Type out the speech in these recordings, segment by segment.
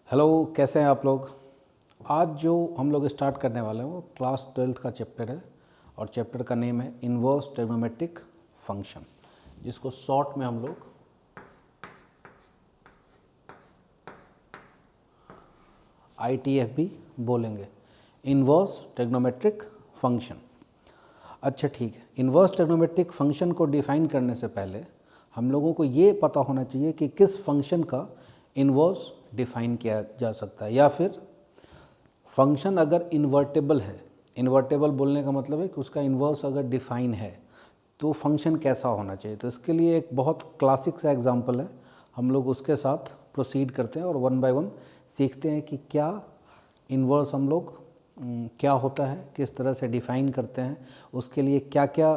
Hello, कैसे हैं आप लोग। आज जो हम लोग स्टार्ट करने वाले हैं वो क्लास 12th का चैप्टर है और चैप्टर का नेम है इन्वर्स ट्रिग्नोमेट्रिक फंक्शन, जिसको शॉर्ट में हम लोग ITF भी बोलेंगे, इन्वर्स ट्रिग्नोमेट्रिक फंक्शन। अच्छा ठीक है, इन्वर्स ट्रिग्नोमेट्रिक फंक्शन को डिफ़ाइन करने से पहले हम लोगों को ये पता होना चाहिए कि किस फंक्शन का इन्वर्स डिफ़ाइन किया जा सकता है, या फिर फंक्शन अगर इन्वर्टेबल है। इन्वर्टेबल बोलने का मतलब है कि उसका इन्वर्स अगर डिफ़ाइन है तो फंक्शन कैसा होना चाहिए। तो इसके लिए एक बहुत क्लासिक सा एग्जांपल है, हम लोग उसके साथ प्रोसीड करते हैं और वन बाय वन सीखते हैं कि क्या इन्वर्स हम लोग क्या होता है, किस तरह से डिफ़ाइन करते हैं, उसके लिए क्या क्या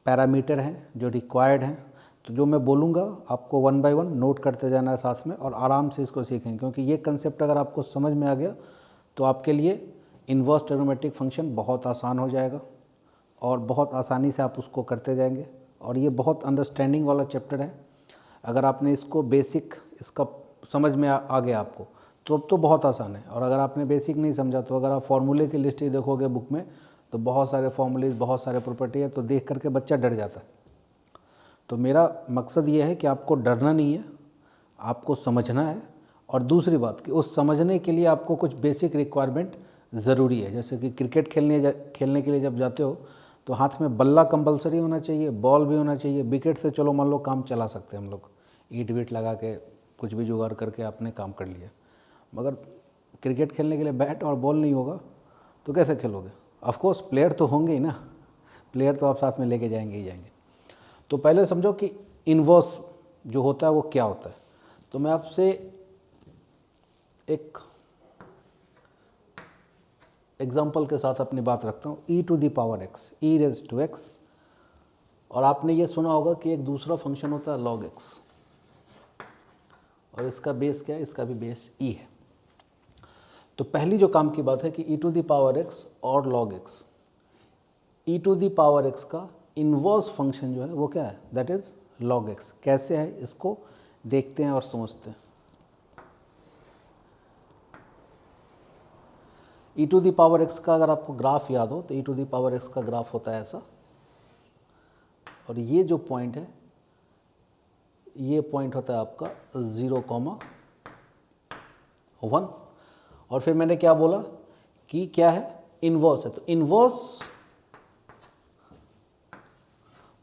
पैरामीटर हैं जो रिक्वायर्ड हैं। तो जो मैं बोलूँगा आपको वन बाय वन नोट करते जाना है साथ में और आराम से इसको सीखें, क्योंकि ये कंसेप्ट अगर आपको समझ में आ गया तो आपके लिए इन्वर्स ट्रिग्नोमेट्रिक फंक्शन बहुत आसान हो जाएगा और बहुत आसानी से आप उसको करते जाएंगे। और ये बहुत अंडरस्टैंडिंग वाला चैप्टर है। अगर आपने इसको बेसिक इसका समझ में आ गया आपको तो अब तो बहुत आसान है। और अगर आपने बेसिक नहीं समझा तो अगर आप फार्मूले की लिस्ट ही देखोगे बुक में तो बहुत सारे फार्मूलेज, बहुत सारे प्रॉपर्टी है, तो देख करके बच्चा डर जाता है। तो मेरा मकसद ये है कि आपको डरना नहीं है, आपको समझना है। और दूसरी बात कि उस समझने के लिए आपको कुछ बेसिक रिक्वायरमेंट ज़रूरी है। जैसे कि क्रिकेट खेलने के लिए जब जाते हो तो हाथ में बल्ला कंपलसरी होना चाहिए, बॉल भी होना चाहिए। विकेट से चलो मान लो काम चला सकते हैं हम लोग, ईट वीट लगा के कुछ भी जुगाड़ करके आपने काम कर लिया। मगर क्रिकेट खेलने के लिए बैट और बॉल नहीं होगा तो कैसे खेलोगे। ऑफकोर्स प्लेयर तो होंगे ही ना, प्लेयर तो आप साथ में लेके जाएंगे ही जाएंगे। तो पहले समझो कि इन्वर्स जो होता है वो क्या होता है। तो मैं आपसे एक एग्जाम्पल के साथ अपनी बात रखता हूँ। e to the power x, e raise to x। और आपने ये सुना होगा कि एक दूसरा फंक्शन होता है log x, और इसका बेस क्या है, इसका भी बेस e है। तो पहली जो काम की बात है कि e to the power x और log x, e to the power x का इन्वर्स फंक्शन जो है वो क्या है, दैट इज log x। कैसे है इसको देखते हैं और समझते हैं। e to the power x का अगर आपको ग्राफ याद हो तो e to the power x का ग्राफ होता है ऐसा, और ये जो पॉइंट है ये पॉइंट होता है आपका 0,1। और फिर मैंने क्या बोला कि क्या है, इन्वर्स है। तो इन्वर्स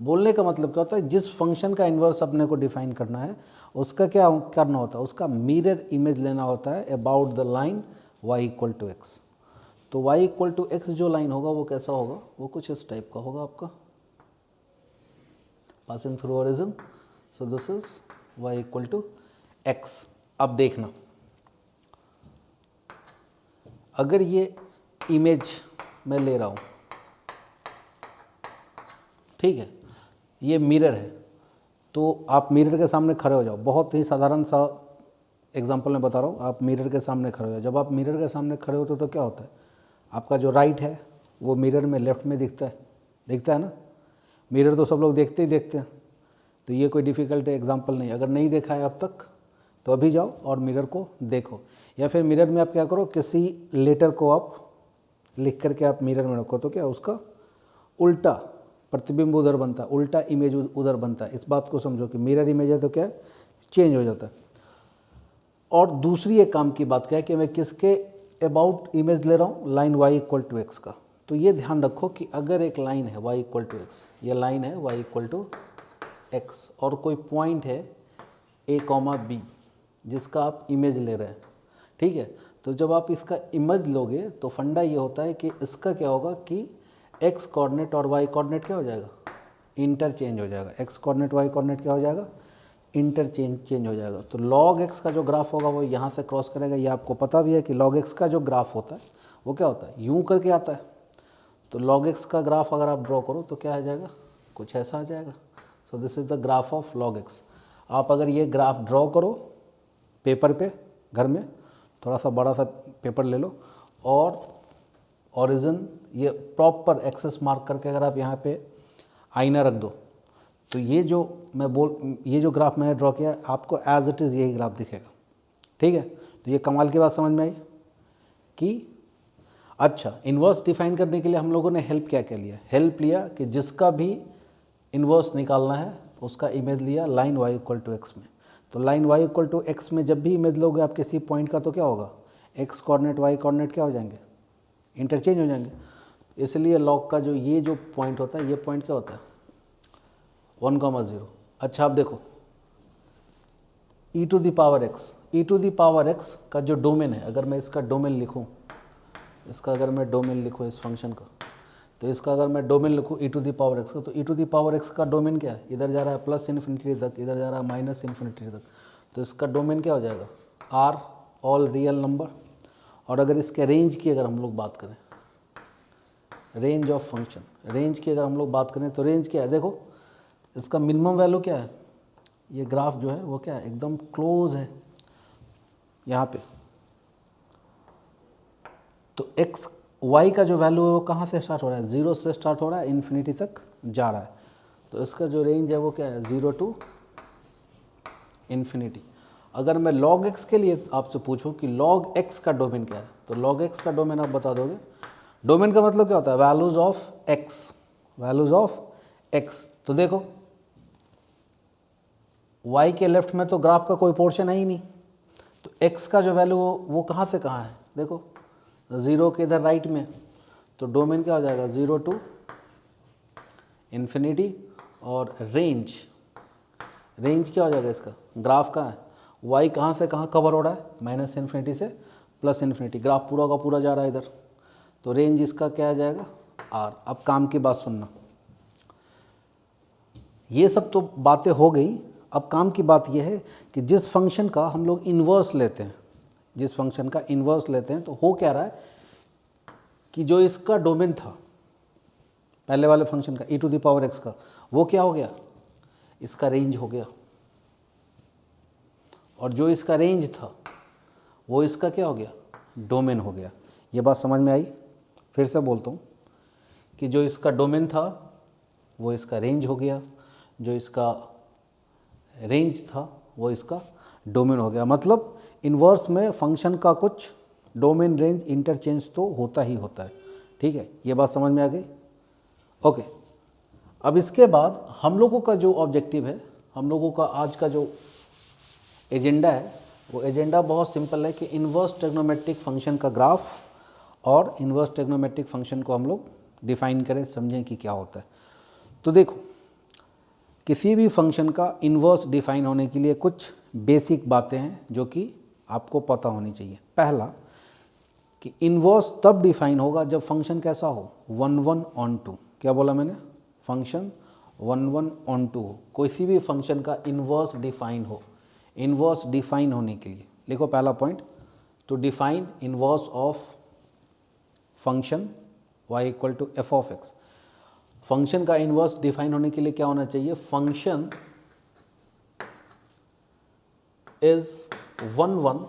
बोलने का मतलब क्या होता है, जिस फंक्शन का इन्वर्स अपने को डिफाइन करना है उसका क्या करना होता है, उसका मिरर इमेज लेना होता है about the line y equal to x. तो y इक्वल टू एक्स जो लाइन होगा वो कैसा होगा, वो कुछ इस टाइप का होगा आपका, passing through origin. So this is y equal to x. अब देखना, अगर ये इमेज मैं ले रहा हूँ, ठीक है, ये मिरर है, तो आप मिरर के सामने खड़े हो जाओ। बहुत ही साधारण सा एग्जांपल मैं बता रहा हूँ। आप मिरर के सामने खड़े हो जाओ। जब आप मिरर के सामने खड़े होते हो तो क्या होता है, आपका जो राइट है वो मिरर में लेफ्ट में दिखता है ना। मिरर तो सब लोग देखते ही देखते हैं, तो ये कोई डिफ़िकल्ट एग्जांपल नहीं। अगर नहीं देखा है अब तक तो अभी जाओ और मिरर को देखो, या फिर मिरर में आप क्या करो, किसी लेटर को आप लिख करके आप मिरर में रखो, तो क्या उसका उल्टा प्रतिबिंब उधर बनता है, उल्टा इमेज उधर बनता है। इस बात को समझो कि मिरर इमेज है तो क्या चेंज हो जाता है। और दूसरी एक काम की बात क्या है कि मैं किसके अबाउट इमेज ले रहा हूँ, line y equal to x का। तो ये ध्यान रखो कि अगर एक लाइन है y इक्वल टू एक्स, ये लाइन है y इक्वल टू एक्स, और कोई पॉइंट है a कॉमा बी जिसका आप इमेज ले रहे हैं, ठीक है। तो जब आप इसका इमेज लोगे तो फंडा ये होता है कि इसका क्या होगा कि x कोऑर्डिनेट और y कोऑर्डिनेट क्या हो जाएगा, इंटरचेंज हो जाएगा। x कोऑर्डिनेट y कोऑर्डिनेट क्या हो जाएगा, चेंज हो जाएगा। तो log x का जो ग्राफ होगा वो यहाँ से क्रॉस करेगा। ये आपको पता भी है कि log x का जो ग्राफ होता है वो क्या होता है, यूँ करके आता है। तो log x का ग्राफ अगर आप ड्रॉ करो तो क्या आ जाएगा, कुछ ऐसा आ जाएगा। So this is the graph of log x। आप अगर ये ग्राफ ड्रॉ करो पेपर पे, घर में थोड़ा सा बड़ा सा पेपर ले लो और ओरिजिन ये प्रॉपर एक्सेस मार्क करके अगर आप यहाँ पे आईना रख दो तो ये जो ग्राफ मैंने ड्रॉ किया आपको एज इट इज़ यही ग्राफ दिखेगा, ठीक है। तो ये कमाल की बात समझ में आई कि अच्छा इन्वर्स डिफाइन करने के लिए हम लोगों ने हेल्प क्या क्या लिया, हेल्प लिया कि जिसका भी इन्वर्स निकालना है उसका इमेज लिया line y equal to x में। तो line y equal to x में जब भी इमेज लोगे आप किसी पॉइंट का तो क्या होगा, x कोऑर्डिनेट y कोऑर्डिनेट क्या हो जाएंगे, इंटरचेंज हो जाएंगे। इसलिए लॉग का जो ये जो पॉइंट होता है ये पॉइंट क्या होता है 1,0। अच्छा आप देखो e to the power x का जो डोमेन है, अगर मैं इसका डोमेन लिखूं, इसका अगर मैं डोमेन लिखूं इस फंक्शन का, तो इसका अगर मैं डोमेन लिखूं e to the power x का, तो e to the power x का डोमेन क्या है, इधर जा रहा है प्लस इन्फिनिटी तक, इधर जा रहा है माइनस इन्फिनिटी तक, तो इसका डोमेन क्या हो जाएगा r ऑल रियल नंबर। और अगर इसके रेंज की अगर हम लोग बात करें, रेंज ऑफ फंक्शन, रेंज की अगर हम लोग बात करें तो रेंज क्या है, देखो इसका मिनिमम वैल्यू क्या है, ये ग्राफ जो है वो क्या है एकदम क्लोज है यहाँ पे। तो x y का जो वैल्यू है वो कहाँ से स्टार्ट हो रहा है, 0 से स्टार्ट हो रहा है, इन्फिनिटी तक जा रहा है। तो इसका जो रेंज है वो क्या है 0 टू इन्फिनिटी। अगर मैं log x के लिए आपसे पूछूं कि log x का डोमेन क्या है, तो log x का डोमेन आप बता दोगे। डोमेन का मतलब क्या होता है, values of x, values of x। तो देखो y के लेफ्ट में तो ग्राफ का कोई पोर्शन है ही नहीं, तो x का जो वैल्यू वो कहाँ से कहाँ है, देखो 0 के इधर राइट में, तो डोमेन क्या हो जाएगा 0 टू इन्फिनिटी। और रेंज, रेंज क्या हो जाएगा इसका, ग्राफ का है y कहाँ से कहाँ कवर हो रहा है, माइनस इन्फिनिटी से प्लस इन्फिनिटी, ग्राफ पूरा का पूरा जा रहा है इधर, तो रेंज इसका क्या आ जाएगा r। अब काम की बात सुनना, ये सब तो बातें हो गई। अब काम की बात ये है कि जिस फंक्शन का हम लोग इन्वर्स लेते हैं, जिस फंक्शन का इन्वर्स लेते हैं, तो हो क्या रहा है कि जो इसका डोमेन था पहले वाले फंक्शन का e to the power x का, वो क्या हो गया, इसका रेंज हो गया। और जो इसका रेंज था वो इसका क्या हो गया, डोमेन हो गया। ये बात समझ में आई, फिर से बोलता हूँ कि जो इसका डोमेन था वो इसका रेंज हो गया, जो इसका रेंज था वो इसका डोमेन हो गया। मतलब इन्वर्स में फंक्शन का कुछ डोमेन रेंज इंटरचेंज तो होता ही होता है। ठीक है, ये बात समझ में आ गई। ओके, अब इसके बाद हम लोगों का जो ऑब्जेक्टिव है, हम लोगों का आज का जो एजेंडा है, वो एजेंडा बहुत सिंपल है कि इन्वर्स ट्रिग्नोमेट्रिक फंक्शन का ग्राफ और इन्वर्स ट्रिग्नोमेट्रिक फंक्शन को हम लोग डिफाइन करें, समझें कि क्या होता है। तो देखो, किसी भी फंक्शन का इन्वर्स डिफाइन होने के लिए कुछ बेसिक बातें हैं जो कि आपको पता होनी चाहिए। पहला कि इन्वर्स तब डिफाइन होगा जब फंक्शन कैसा हो, 1 on 2। क्या बोला मैंने, फंक्शन 1 on 2 हो, किसी भी फंक्शन का इन्वर्स डिफाइन हो। इन्वर्स डिफाइन होने के लिए लिखो पहला point, to define inverse of function y equal to f of x. Function का इन्वर्स डिफाइन होने के लिए क्या होना चाहिए, फंक्शन इज 1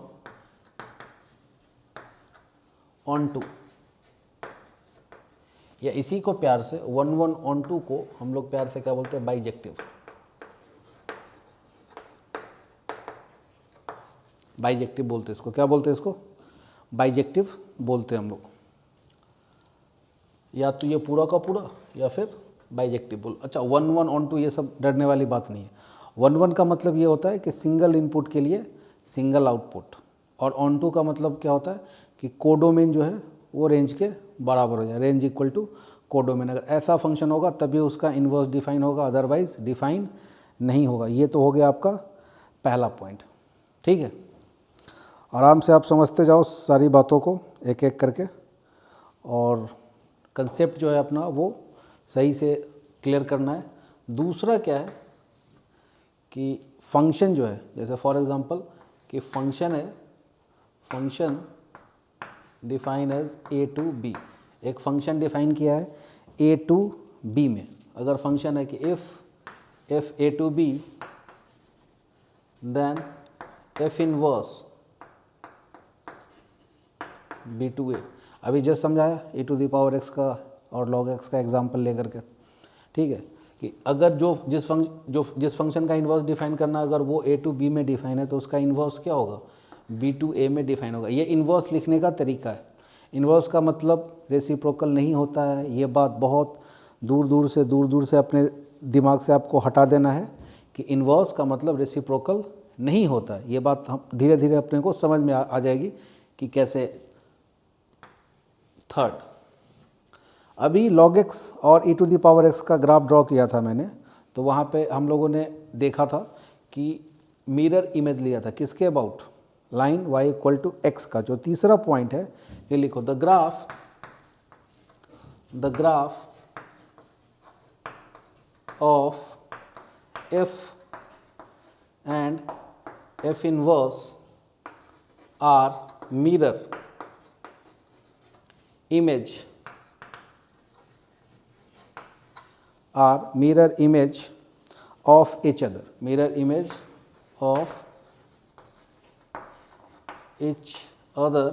on 2, या इसी को प्यार से 1 on 2 को हम लोग प्यार से क्या बोलते हैं, बाइजेक्टिव। बाइजेक्टिव बोलते हैं इसको, क्या बोलते हैं इसको, बाइजेक्टिव बोलते हैं हम लोग। या तो ये पूरा का पूरा या फिर बाइजेक्टिव बोल। अच्छा, 1 on 2 ये सब डरने वाली बात नहीं है। 1 का मतलब ये होता है कि सिंगल इनपुट के लिए सिंगल आउटपुट, और on 2 का मतलब क्या होता है कि कोडोमेन जो है वो रेंज के बराबर हो जाए, रेंज इक्वल टू कोडोमेन। अगर ऐसा फंक्शन होगा तभी उसका इन्वर्स डिफाइन होगा, अदरवाइज डिफाइन नहीं होगा। ये तो हो गया आपका पहला पॉइंट। ठीक है, आराम से आप समझते जाओ सारी बातों को एक एक करके, और कंसेप्ट जो है अपना वो सही से क्लियर करना है। दूसरा क्या है कि फंक्शन जो है, जैसे फॉर एग्जांपल कि फंक्शन है, function define as a to b। एक फंक्शन डिफाइन किया है a टू b में। अगर फंक्शन है कि if a to b then f inverse b to a। अभी जस्ट समझाया e to the power x का और log x का एग्जांपल लेकर के। ठीक है, कि अगर जिस फंक्शन का इन्वर्स डिफाइन करना, अगर वो a टू b में डिफाइन है तो उसका इन्वर्स क्या होगा, B2A में डिफाइन होगा। ये इन्वर्स लिखने का तरीका है। इन्वर्स का मतलब रेसिप्रोकल नहीं होता है, ये बात बहुत दूर दूर से अपने दिमाग से आपको हटा देना है कि इन्वर्स का मतलब रेसिप्रोकल नहीं होता है। ये बात हम धीरे धीरे अपने को समझ में आ जाएगी कि कैसे। थर्ड, अभी log x और e⁻x का ग्राफ ड्रॉ किया था मैंने, तो वहाँ पे हम लोगों ने देखा था कि मिरर इमेज लिया था किसके अबाउट, लाइन y = x का। जो तीसरा पॉइंट है ये लिखो, the graph of f and f inverse are mirror image of each other, mirror image of each other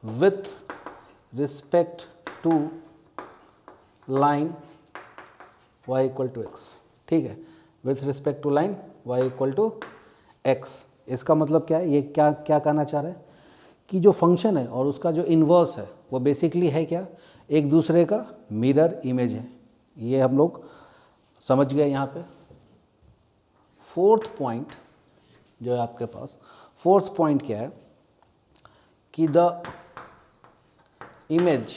with respect to line y = x। ठीक है, with respect to line y = x। इसका मतलब क्या है, ये क्या कहना चाह रहा है कि जो फंक्शन है और उसका जो इन्वर्स है वो बेसिकली है क्या, एक दूसरे का मिरर इमेज है। ये हम लोग समझ गए यहाँ पे। फोर्थ पॉइंट जो है आपके पास, फोर्थ पॉइंट क्या है कि the image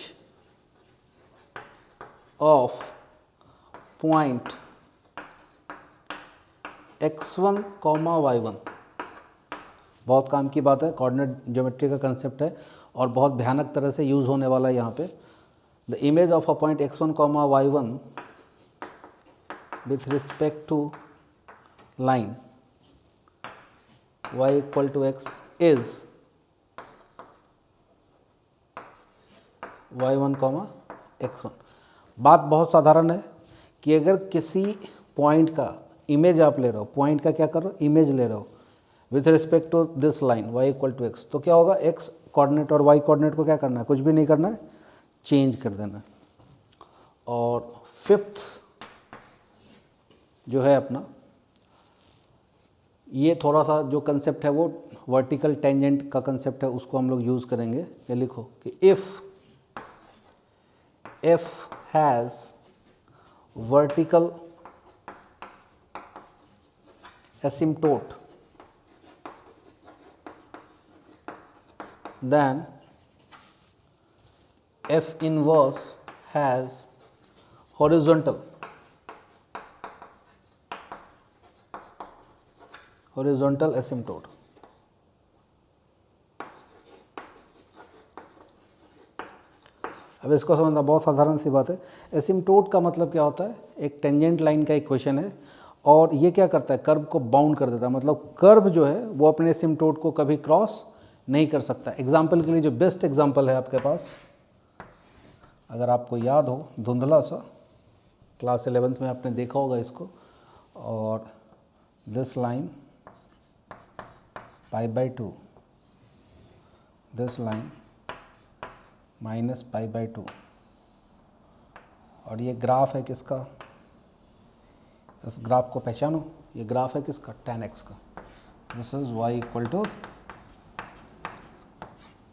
of point x1, y1, बहुत काम की बात है, कोऑर्डिनेट ज्योमेट्री का कंसेप्ट है और बहुत भयानक तरह से यूज़ होने वाला है यहाँ पे। The image of a point x1, y1 with respect to line y = x is y1, x1। बात बहुत साधारण है कि अगर किसी पॉइंट का इमेज आप ले रहे हो, पॉइंट का क्या कर रहे हो, इमेज ले रहे हो with respect to this line y = x, तो क्या होगा, x कोऑर्डिनेट और y कोऑर्डिनेट को क्या करना है, कुछ भी नहीं करना है, चेंज कर देना है। और फिफ्थ जो है अपना, ये थोड़ा सा जो कंसेप्ट है वो वर्टिकल टेंजेंट का कंसेप्ट है, उसको हम लोग यूज़ करेंगे। ये लिखो कि if f has vertical asymptote, then f inverse has horizontal asymptote। अब इसको समझना बहुत साधारण सी बात है। एसिम्टोट का मतलब क्या होता है, एक टेंजेंट लाइन का इक्वेशन है और ये क्या करता है, कर्व को बाउंड कर देता है। मतलब कर्व जो है वो अपने एसिम्टोट को कभी क्रॉस नहीं कर सकता। एग्जाम्पल के लिए जो बेस्ट एग्जाम्पल है आपके पास, अगर आपको याद हो धुंधला सा, क्लास 11th में आपने देखा होगा इसको, और दिस लाइन π/2, दिस लाइन -π/2, और ये ग्राफ है किसका, इस ग्राफ को पहचानो, ये ग्राफ है किसका, tan x का। This is y =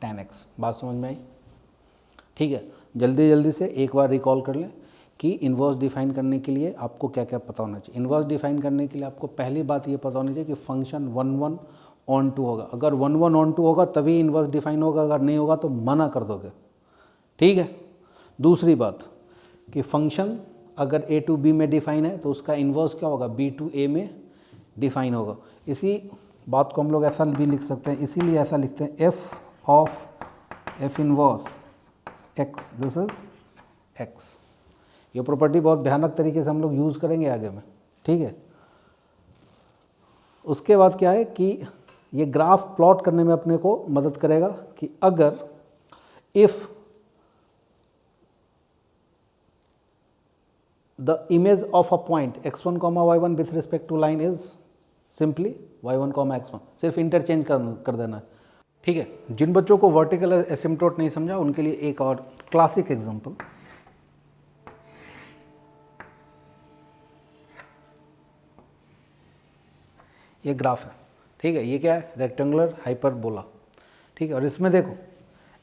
tan x। बात समझ में आई? ठीक है, जल्दी से एक बार रिकॉल कर लें कि इन्वर्स डिफाइन करने के लिए आपको क्या क्या पता होना चाहिए। इन्वर्स डिफाइन करने के लिए आपको पहली बात ये पता होनी चाहिए कि फंक्शन 1, 1 on 2 होगा। अगर 1, 1 on 2 होगा तभी इन्वर्स डिफाइन होगा, अगर नहीं होगा तो मना कर दोगे। ठीक है। दूसरी बात कि फंक्शन अगर a to b में डिफाइन है तो उसका इन्वर्स क्या होगा, b to a में डिफाइन होगा। इसी बात को हम लोग ऐसा भी लिख सकते हैं, इसीलिए ऐसा लिखते हैं f of f inverse x, this is x। ये प्रॉपर्टी बहुत भयानक तरीके से हम लोग यूज़ करेंगे आगे में। ठीक है। उसके बाद क्या है कि ये ग्राफ प्लॉट करने में अपने को मदद करेगा कि अगर if the image of a point x1, y1 with respect to line is simply y1, x1, सिर्फ इंटरचेंज कर देना है। ठीक है। जिन बच्चों को वर्टिकल एसिम्प्टोट नहीं समझा उनके लिए एक और क्लासिक एग्जांपल, ये ग्राफ है, ठीक है, ये क्या है, रेक्टेंगुलर हाइपरबोला, ठीक है। और इसमें देखो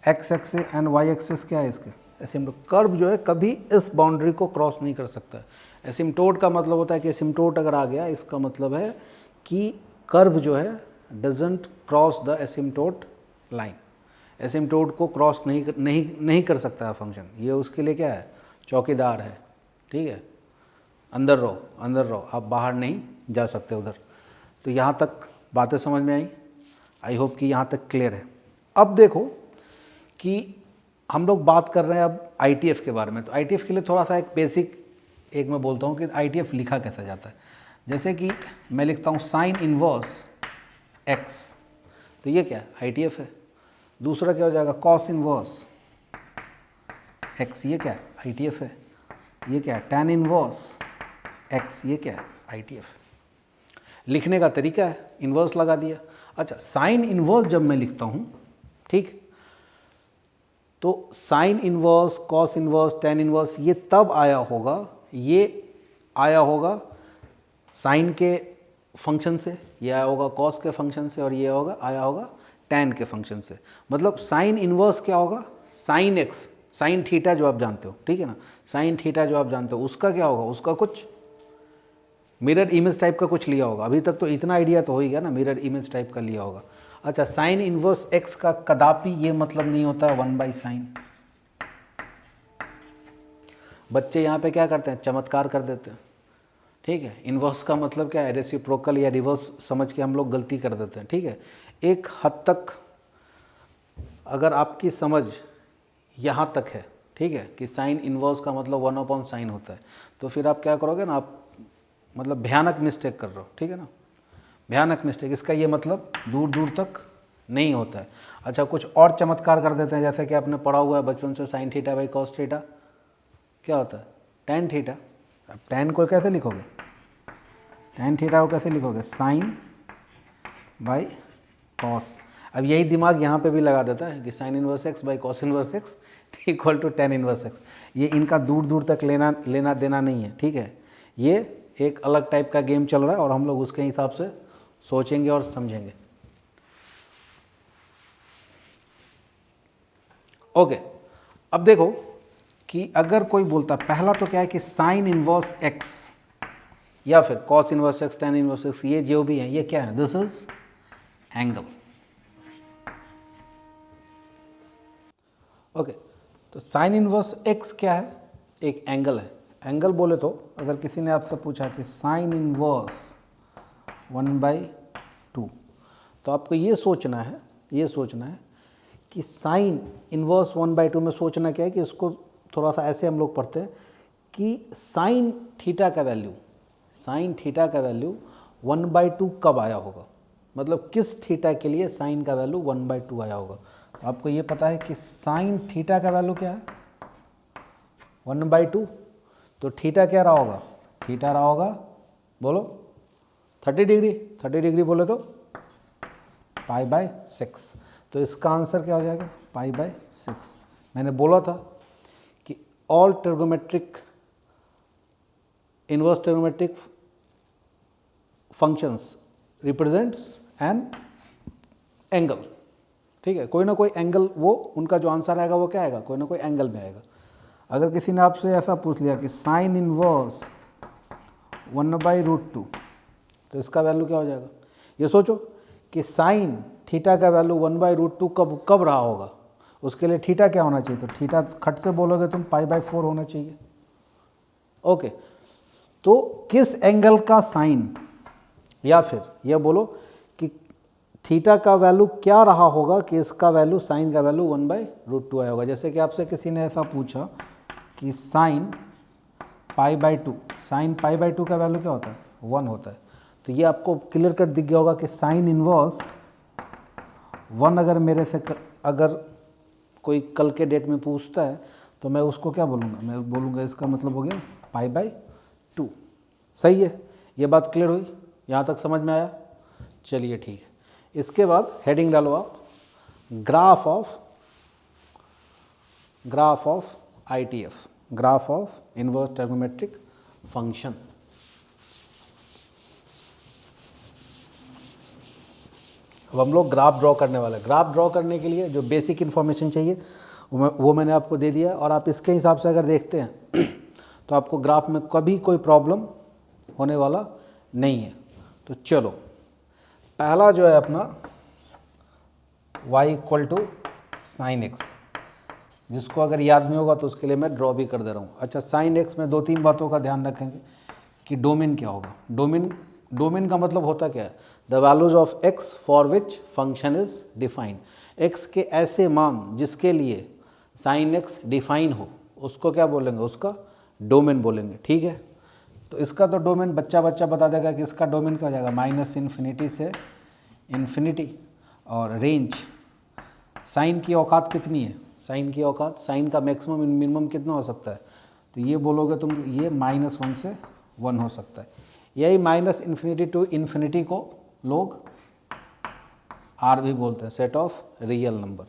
x axis and y axis क्या है इसके, एसिम्प्टोट। कर्व जो है कभी इस बाउंड्री को क्रॉस नहीं कर सकता है। एसिम्प्टोट का मतलब होता है कि एसिम्प्टोट अगर आ गया, इसका मतलब है कि कर्व जो है doesn't cross the asymptote line. Asymptote को क्रॉस नहीं कर सकता है फंक्शन। ये उसके लिए क्या है, चौकीदार है, ठीक है। अंदर रहो, आप बाहर नहीं जा सकते उधर। तो यहाँ तक बातें समझ में आई? आई होप कि यहाँ तक क्लियर है। अब देखो कि हम लोग बात कर रहे हैं अब ITF के बारे में। तो ITF के लिए थोड़ा सा एक बेसिक एक मैं बोलता हूँ कि ITF लिखा कैसे जाता है। जैसे कि मैं लिखता हूँ साइन इनवर्स x, तो ये क्या है, ITF है। दूसरा क्या हो जाएगा, कॉस इनवर्स x, ये क्या है, ITF है। ये क्या है, टैन इनवर्स x, ये क्या है, ITF। लिखने का तरीका है, इन्वर्स लगा दिया। अच्छा, साइन इन्वर्स जब मैं लिखता हूँ, ठीक, तो sign inverse, cos inverse, tan inverse ये तब आया होगा, ये आया होगा साइन के फंक्शन से, ये आया होगा कॉस के फंक्शन से, और ये आया होगा टैन के फंक्शन से। मतलब साइन इन्वर्स क्या होगा, साइन एक्स, साइन थीटा जो आप जानते हो, ठीक है ना, साइन थीटा जो आप जानते हो, उसका क्या होगा, उसका कुछ मिरर इमेज टाइप का कुछ लिया होगा। अभी तक तो इतना आइडिया तो हो ही गया ना, मिरर इमेज टाइप का लिया होगा। अच्छा, साइन इनवर्स एक्स का कदापि ये मतलब नहीं होता है 1/sin। बच्चे यहाँ पे क्या करते हैं, चमत्कार कर देते हैं, ठीक है। इनवर्स का मतलब क्या है, रेसिप्रोकल या रिवर्स समझ के हम लोग गलती कर देते हैं, ठीक है। एक हद तक अगर आपकी समझ यहाँ तक है, ठीक है, कि साइन इनवर्स का मतलब 1/sin होता है, तो फिर आप क्या करोगे ना, आप मतलब भयानक मिस्टेक कर रहे हो, ठीक है ना, भयानक मिस्टेक। इसका ये मतलब दूर दूर तक नहीं होता है। अच्छा, कुछ और चमत्कार कर देते हैं, जैसे कि आपने पढ़ा हुआ है बचपन से, sine theta by cos theta क्या होता है, टैन थीटा। अब टैन को कैसे लिखोगे, टैन थीटा को कैसे लिखोगे, साइन बाई कॉस। अब यही दिमाग यहाँ पे भी लगा देता है कि sine inverse x by cos inverse x equal to tan inverse x. ये इनका दूर दूर तक लेना देना नहीं है, ठीक है। ये एक अलग टाइप का गेम चल रहा है और हम लोग उसके हिसाब से सोचेंगे और समझेंगे। ओके, अब देखो कि अगर कोई बोलता, पहला तो क्या है कि साइन इनवर्स एक्स या फिर cos inverse x, tan inverse x, ये जो भी है ये क्या है, दिस इज एंगल। ओके, तो साइन इनवर्स एक्स क्या है, एक एंगल है। एंगल बोले तो अगर किसी ने आपसे पूछा कि साइन इनवर्स 1/2, तो आपको ये सोचना है कि साइन इनवर्स 1/2 में सोचना क्या है कि इसको थोड़ा सा ऐसे हम लोग पढ़ते हैं कि साइन थीटा का वैल्यू 1/2 कब आया होगा, मतलब किस थीटा के लिए साइन का वैल्यू 1/2 आया होगा। तो आपको ये पता है कि साइन थीटा का वैल्यू क्या है, 1/2। तो थीटा क्या रहा होगा, थीटा रहा होगा, बोलो 30 डिग्री, 30 डिग्री बोले तो π/6। तो इसका आंसर क्या हो जाएगा, π/6। मैंने बोला था कि all trigonometric, inverse trigonometric functions represents an angle, ठीक है। कोई ना कोई एंगल, वो उनका जो आंसर आएगा वो क्या आएगा, कोई ना कोई एंगल में आएगा। अगर किसी ने आपसे ऐसा पूछ लिया कि साइन इनवर्स 1/√2, तो इसका वैल्यू क्या हो जाएगा। ये सोचो कि साइन थीटा का वैल्यू 1/√2 कब रहा होगा, उसके लिए थीटा क्या होना चाहिए, तो थीटा खट से बोलोगे तुम π/4 होना चाहिए। ओके, तो किस एंगल का साइन, या फिर यह बोलो कि थीटा का वैल्यू क्या रहा होगा कि इसका वैल्यू, साइन का वैल्यू 1/√2 आया होगा। जैसे कि आपसे किसी ने ऐसा पूछा कि साइन π/2, साइन π/2 का वैल्यू क्या होता है, 1 होता है। तो ये आपको क्लियर कट दिख गया होगा कि साइन इनवर्स 1 अगर मेरे से अगर कोई कल के डेट में पूछता है तो मैं उसको क्या बोलूँगा, मैं बोलूँगा इसका मतलब हो गया π/2। सही है, ये बात क्लियर हुई, यहाँ तक समझ में आया। चलिए ठीक है, इसके बाद हेडिंग डालो आप, graph of ITF, graph of inverse trigonometric function. अब हम लोग ग्राफ ड्रॉ करने वाले हैं। ग्राफ ड्रॉ करने के लिए जो बेसिक इन्फॉर्मेशन चाहिए वो मैंने आपको दे दिया, और आप इसके हिसाब से अगर देखते हैं तो आपको ग्राफ में कभी कोई प्रॉब्लम होने वाला नहीं है। तो चलो, पहला जो है अपना y equal to sine x, जिसको अगर याद नहीं होगा तो उसके लिए मैं ड्रॉ भी कर दे रहा हूँ। अच्छा, साइन एक्स में 2-3 बातों का ध्यान रखेंगे कि डोमेन क्या होगा। डोमेन का मतलब होता क्या है? The values of x for which function is defined. X के ऐसे मान जिसके लिए साइन एक्स डिफाइन हो, उसको क्या बोलेंगे? उसका डोमेन बोलेंगे। ठीक है, तो इसका तो डोमेन बच्चा बता देगा कि इसका डोमेन क्या हो जाएगा, -इन्फिनिटी से इन्फिनिटी। और रेंज, साइन की औकात कितनी है? साइन की औकात, साइन का मैक्सिमम मिनिमम कितना हो सकता है? तो ये बोलोगे तुम, ये -1 से 1 हो सकता है। यही -इन्फिनिटी टू इन्फिनिटी को लोग आर भी बोलते हैं, सेट ऑफ रियल नंबर।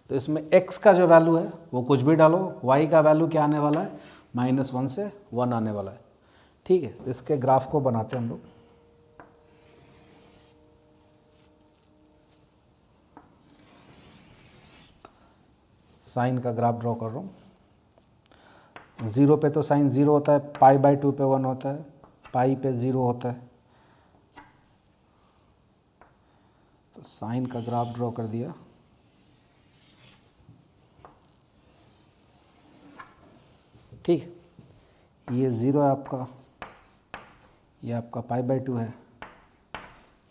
तो इसमें x का जो वैल्यू है वो कुछ भी डालो, y का वैल्यू क्या आने वाला है? -1 से 1 आने वाला है। ठीक है, तो इसके ग्राफ को बनाते हैं हम लोग। साइन का ग्राफ ड्रॉ कर रहा हूँ। 0 पे तो साइन 0 होता है, π/2 पे 1 होता है, पाई पे 0 होता है। तो साइन का ग्राफ ड्रॉ कर दिया। ठीक, ये 0 है आपका, ये आपका π/2 है,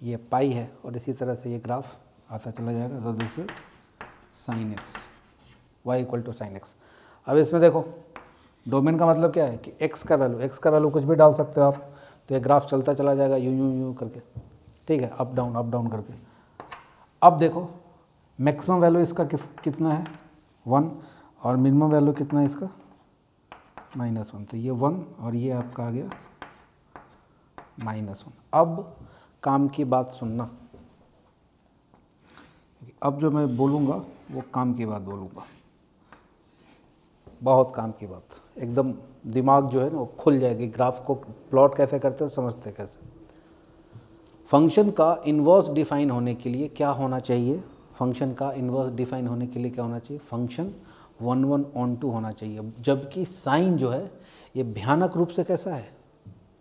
ये पाई है, और इसी तरह से ये ग्राफ आता चला जाएगा। तो this is sine x, y equal to sine x. अब इसमें देखो, डोमेन का मतलब क्या है कि x का वैल्यू कुछ भी डाल सकते हो आप, तो ये ग्राफ चलता चला जाएगा यूं करके। ठीक है, अप डाउन करके। अब देखो, मैक्सिमम वैल्यू इसका कितना है? 1, और मिनिमम वैल्यू कितना है इसका? -1। तो ये 1 और ये आपका आ गया -1। अब काम की बात सुनना, अब जो मैं बोलूँगा वो काम की बात बोलूँगा, बहुत काम की बात, एकदम दिमाग जो है ना वो खुल जाएगी। ग्राफ को प्लॉट कैसे करते हैं, समझते कैसे। फंक्शन का इन्वर्स डिफाइन होने के लिए क्या होना चाहिए? फंक्शन का इन्वर्स डिफाइन होने के लिए क्या होना चाहिए? फंक्शन 1/1 होना चाहिए। जबकि साइन जो है ये भयानक रूप से कैसा है?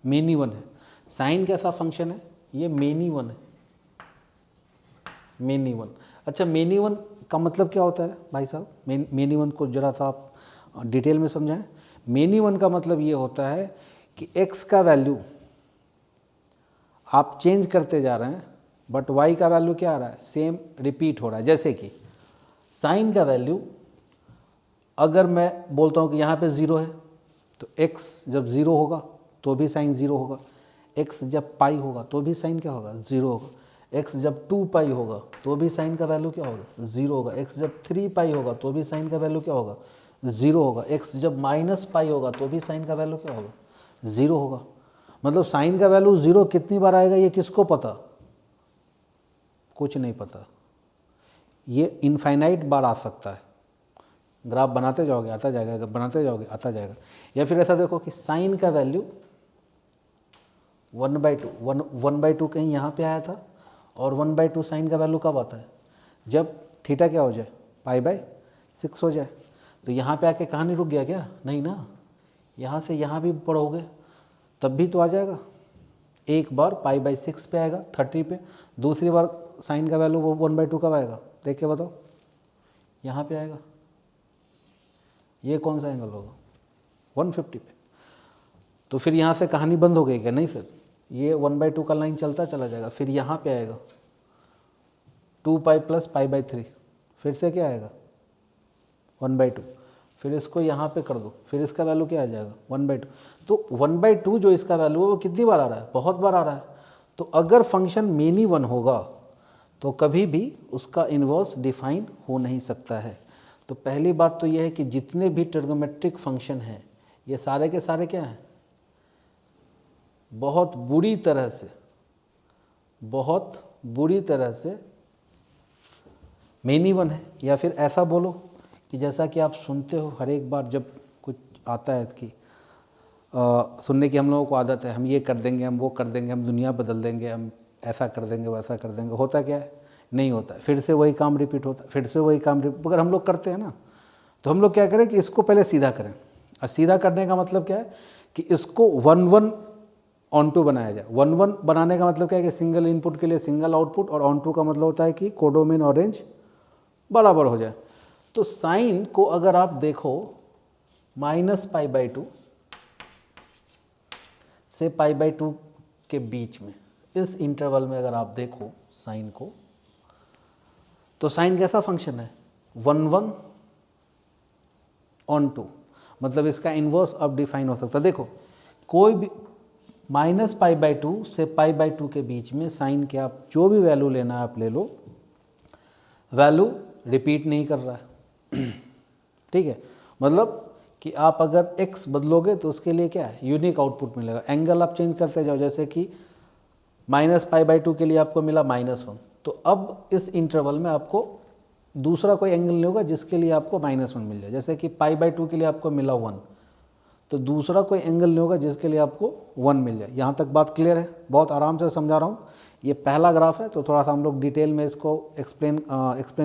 मेनी वन है। साइन कैसा फंक्शन है? ये मेनी वन है, मेनी वन। अच्छा, मेनी वन का मतलब क्या होता है भाई साहब? मेनी वन को जरा सा आप डिटेल में समझाएं। मेनी वन का मतलब ये होता है कि x का वैल्यू आप चेंज करते जा रहे हैं, बट y का वैल्यू क्या आ रहा है? सेम रिपीट हो रहा है। जैसे कि साइन का वैल्यू, अगर मैं बोलता हूँ कि यहाँ पे 0 है, तो x जब 0 होगा तो भी साइन 0 होगा, x जब पाई होगा तो भी साइन क्या होगा? 0 होगा, x जब 2 पाई होगा तो भी साइन का वैल्यू क्या होगा? 0 होगा, x जब 3 पाई होगा तो भी साइन का वैल्यू क्या होगा? 0 होगा, x जब -पाई होगा तो भी साइन का वैल्यू क्या होगा? 0 होगा। मतलब साइन का वैल्यू 0 कितनी बार आएगा ये किसको पता? कुछ नहीं पता। ये इनफाइनाइट बार आ सकता है। ग्राफ बनाते जाओगे आता जाएगा, बनाते जाओगे आता जाएगा। या फिर ऐसा देखो कि साइन का वैल्यू 1/2 कहीं यहाँ पे आया था, और 1/2 साइन का वैल्यू कब आता है? जब थीटा क्या हो जाए? π/6 हो जाए। तो यहाँ पे आके कहानी रुक गया क्या? नहीं ना, यहाँ से यहाँ भी पढ़ोगे तब भी तो आ जाएगा। एक बार π/6 पे आएगा 30 पे, दूसरी बार साइन का वैल्यू वो 1/2 कब आएगा? देख के बताओ, यहाँ पे आएगा। ये कौन सा एंगल होगा? 150 पे। तो फिर यहाँ से कहानी बंद हो गई क्या? नहीं सर, ये 1/2 का लाइन चलता चला जाएगा। फिर यहाँ पे आएगा 2π + π/3, फिर से क्या आएगा? 1/2। फिर इसको यहाँ पे कर दो, फिर इसका वैल्यू क्या आ जाएगा? 1/2। तो 1/2 जो इसका वैल्यू है वो कितनी बार आ रहा है? बहुत बार आ रहा है। तो अगर फंक्शन मेनी वन होगा तो कभी भी उसका इन्वर्स डिफाइन हो नहीं सकता है। तो पहली बात तो यह है कि जितने भी ट्रिग्नोमेट्रिक फंक्शन हैं ये सारे के सारे क्या हैं? बहुत बुरी तरह से मेनी वन है। या फिर ऐसा बोलो कि जैसा कि आप सुनते हो हर एक बार जब कुछ आता है कि सुनने की हम लोगों को आदत है, हम ये कर देंगे, हम वो कर देंगे, हम दुनिया बदल देंगे, हम ऐसा कर देंगे, वैसा कर देंगे। होता क्या है? नहीं होता है, फिर से वही काम रिपीट होता है, फिर से वही काम रिपीट। अगर हम लोग करते हैं ना तो हम लोग क्या करें कि इसको पहले सीधा करें, और सीधा करने का मतलब क्या है कि इसको 1-1 ऑन टू बनाया जाए। 1-1 बनाने का मतलब क्या है कि सिंगल इनपुट के लिए सिंगल आउटपुट, और ऑन टू का मतलब होता है कि कोडोमेन और रेंज बराबर हो जाए। तो साइन को अगर आप देखो -π/2 से π/2 के बीच में, इस इंटरवल में अगर आप देखो साइन को, तो साइन कैसा फंक्शन है? 1-1 ऑन टू, मतलब इसका इन्वर्स अब डिफाइन हो सकता है। देखो कोई भी -π/2 से π/2 के बीच में साइन के आप जो भी वैल्यू लेना है आप ले लो, वैल्यू रिपीट नहीं कर रहा है। ठीक है, मतलब कि आप अगर x बदलोगे तो उसके लिए क्या है, यूनिक आउटपुट मिलेगा। एंगल आप चेंज करते जाओ, जैसे कि -π/2 के लिए आपको मिला -1, तो अब इस इंटरवल में आपको दूसरा कोई एंगल नहीं होगा जिसके लिए आपको -1 मिल जाए। जैसे कि π/2 के लिए आपको मिला 1, तो दूसरा कोई एंगल नहीं होगा जिसके लिए आपको 1 मिल जाए। यहाँ तक बात क्लियर है? बहुत आराम से समझा रहा हूँ। ये पहला ग्राफ है तो थोड़ा सा हम लोग डिटेल में इसको एक्सप्लेन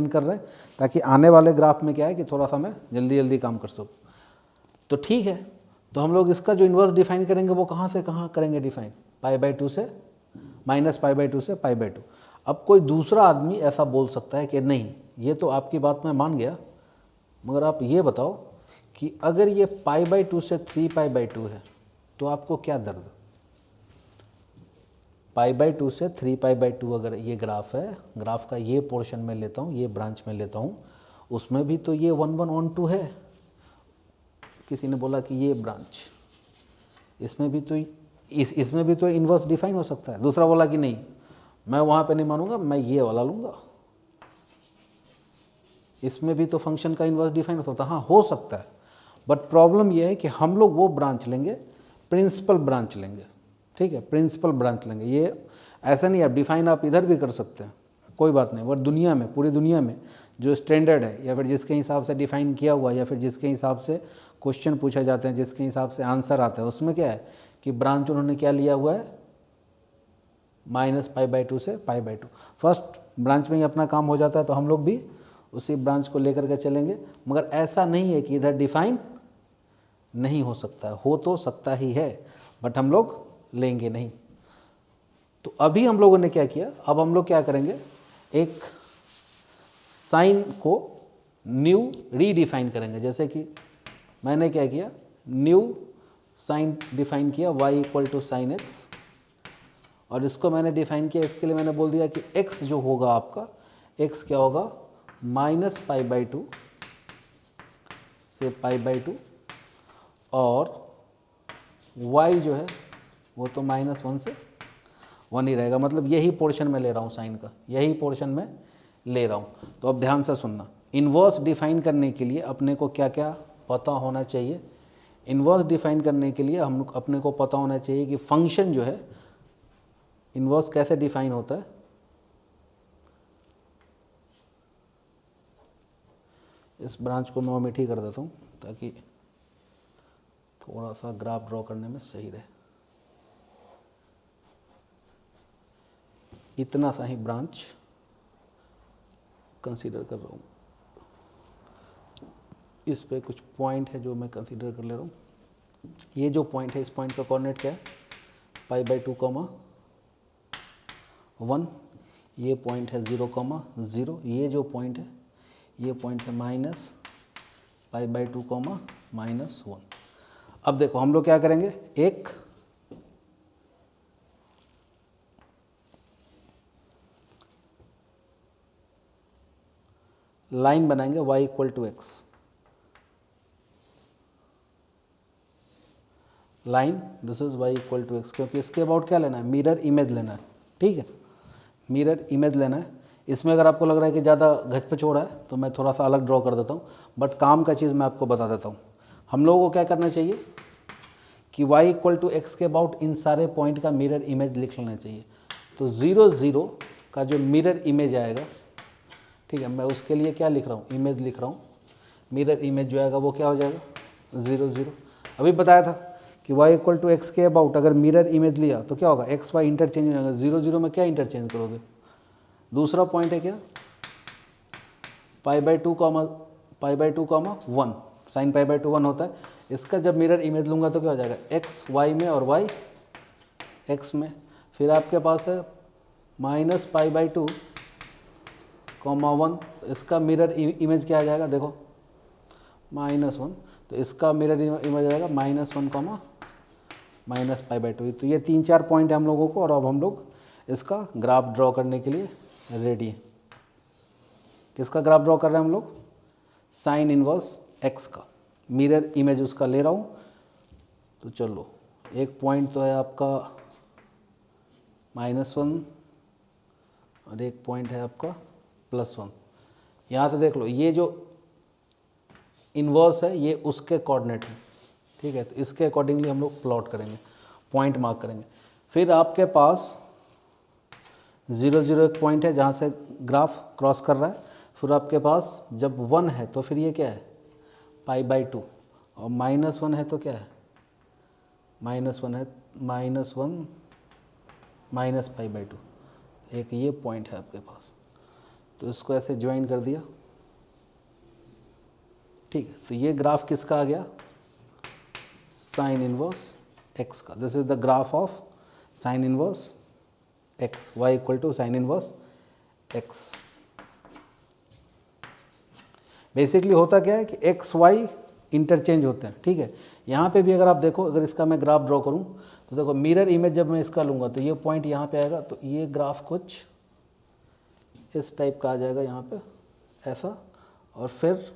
कर रहे हैं, ताकि आने वाले ग्राफ में क्या है कि थोड़ा सा मैं जल्दी जल्दी काम कर सकूँ। तो ठीक है, तो हम लोग इसका जो इन्वर्स डिफाइन करेंगे वो कहाँ से कहाँ करेंगे डिफाइन? π/2 से -π/2 से π/2। अब कोई दूसरा आदमी ऐसा बोल सकता है कि नहीं, ये तो आपकी बात मैं मान गया, मगर आप ये बताओ कि अगर ये π/2 से 3π/2 है तो आपको क्या दर्द? π/2 से 3π/2 अगर ये ग्राफ है, ग्राफ का ये पोर्शन में लेता हूँ, ये ब्रांच में लेता हूँ, उसमें भी तो ये 1-1 ऑन टू है। किसी ने बोला कि ये ब्रांच, इसमें भी तो इसमें भी तो इन्वर्स डिफाइन हो सकता है। दूसरा बोला कि नहीं, मैं वहाँ पे नहीं मानूंगा, मैं ये वाला लूँगा, इसमें भी तो फंक्शन का इन्वर्स डिफाइन हो सकता है। हाँ, हो सकता है, बट प्रॉब्लम ये है कि हम लोग वो ब्रांच लेंगे, प्रिंसिपल ब्रांच लेंगे। ठीक है, प्रिंसिपल ब्रांच लेंगे। ये ऐसा नहीं, आप डिफाइन आप इधर भी कर सकते हैं, कोई बात नहीं, बट दुनिया में, पूरी दुनिया में जो स्टैंडर्ड है, या फिर जिसके हिसाब से डिफाइन किया हुआ, या फिर जिसके हिसाब से क्वेश्चन पूछा जाते हैं, जिसके हिसाब से आंसर आता है, उसमें क्या है कि ब्रांच उन्होंने क्या लिया हुआ है? -π/2 से π/2। फर्स्ट ब्रांच में ही अपना काम हो जाता है, तो हम लोग भी उसी ब्रांच को लेकर के चलेंगे। मगर ऐसा नहीं है कि इधर डिफाइन नहीं हो सकता है, हो तो सकता ही है, बट हम लोग लेंगे नहीं। तो अभी हम लोगों ने क्या किया, अब हम लोग क्या करेंगे, एक साइन को न्यू रीडिफाइन करेंगे। जैसे कि मैंने क्या किया, न्यू साइन डिफाइन किया, y = sin x, और इसको मैंने डिफाइन किया, इसके लिए मैंने बोल दिया कि x जो होगा आपका, x क्या होगा? -π/2 से π/2, और y जो है वो तो -1 से 1 ही रहेगा। मतलब यही पोर्शन में ले रहा हूँ साइन का, यही पोर्शन में ले रहा हूँ। तो अब ध्यान से सुनना, इन्वर्स डिफाइन करने के लिए अपने को क्या क्या पता होना चाहिए? इन्वर्स डिफाइन करने के लिए हम अपने को पता होना चाहिए कि फंक्शन जो है इन्वर्स कैसे डिफाइन होता है। इस ब्रांच को मैं ओमिट ही कर देता हूँ ताकि थोड़ा सा ग्राफ ड्रॉ करने में सही रहे। इतना सा ही ब्रांच कंसीडर कर रहा हूँ, इस पे कुछ पॉइंट है जो मैं कंसीडर कर ले रहा हूँ। ये जो पॉइंट है, इस पॉइंट का कोऑर्डिनेट क्या है? π/2, 1। ये पॉइंट है 0, 0। ये जो पॉइंट है, ये पॉइंट है -π/2, -1। अब देखो हम लोग क्या करेंगे, एक लाइन बनाएंगे y = x, line this is y = x, क्योंकि इसके अबाउट क्या लेना है? मिरर इमेज लेना है। ठीक है, मिरर इमेज लेना है। इसमें अगर आपको लग रहा है कि ज़्यादा घचपच हो रहा है तो मैं थोड़ा सा अलग ड्रॉ कर देता हूँ, बट काम का चीज़ मैं आपको बता देता हूँ। हम लोगों को क्या करना चाहिए कि y = x के अबाउट इन सारे पॉइंट का मिरर इमेज लिख लेना चाहिए। तो 0, 0 का जो मिरर इमेज आएगा, ठीक है, मैं उसके लिए क्या लिख रहा हूँ? इमेज लिख रहा हूँ। मिरर इमेज जो आएगा वो क्या हो जाएगा? 0, 0। अभी बताया था कि y = x के अबाउट अगर मिरर इमेज लिया तो क्या होगा? x y इंटरचेंज हो जाएगा। 0, 0 में क्या इंटरचेंज करोगे? दूसरा पॉइंट है क्या, π/2 कॉमा 1, साइन π/2 1 होता है। इसका जब मिरर इमेज लूँगा तो क्या हो जाएगा, x y में और y x में। फिर आपके पास है -π/2 कॉमा 1, इसका मिरर इमेज क्या आ जाएगा, देखो -1, तो इसका मिरर इमेज आ जाएगा -1 कॉमा -π/2। तो ये 3-4 पॉइंट है हम लोगों को, और अब हम लोग इसका ग्राफ ड्रॉ करने के लिए रेडी है। किसका ग्राफ ड्रॉ कर रहे हैं हम लोग, साइन इनवर्स x का, मिरर इमेज उसका ले रहा हूँ। तो चलो, एक पॉइंट तो है आपका -1 और एक पॉइंट है आपका +1। यहाँ से देख लो, ये जो इन्वर्स है ये उसके कोऑर्डिनेट है, ठीक है। तो इसके अकॉर्डिंगली हम लोग प्लॉट करेंगे, पॉइंट मार्क करेंगे। फिर आपके पास 0 0 एक पॉइंट है जहाँ से ग्राफ क्रॉस कर रहा है। फिर आपके पास जब 1 है तो फिर ये क्या है, π/2, और -1 है तो क्या है, -1 है, -1 -π/2, एक ये पॉइंट है आपके पास। तो इसको ऐसे ज्वाइन कर दिया, ठीक है। तो ये ग्राफ किसका आ गया, साइन इनवर्स x का। This is the graph of sine inverse x, y equal to sine inverse x। Basically होता क्या है कि x y इंटरचेंज होते हैं, ठीक है। यहाँ पे भी अगर आप देखो, अगर इसका मैं ग्राफ ड्रॉ करूँ तो देखो, मिरर इमेज जब मैं इसका लूँगा तो ये पॉइंट यहाँ पे आएगा, तो ये ग्राफ कुछ इस टाइप का आ जाएगा यहाँ पे ऐसा, और फिर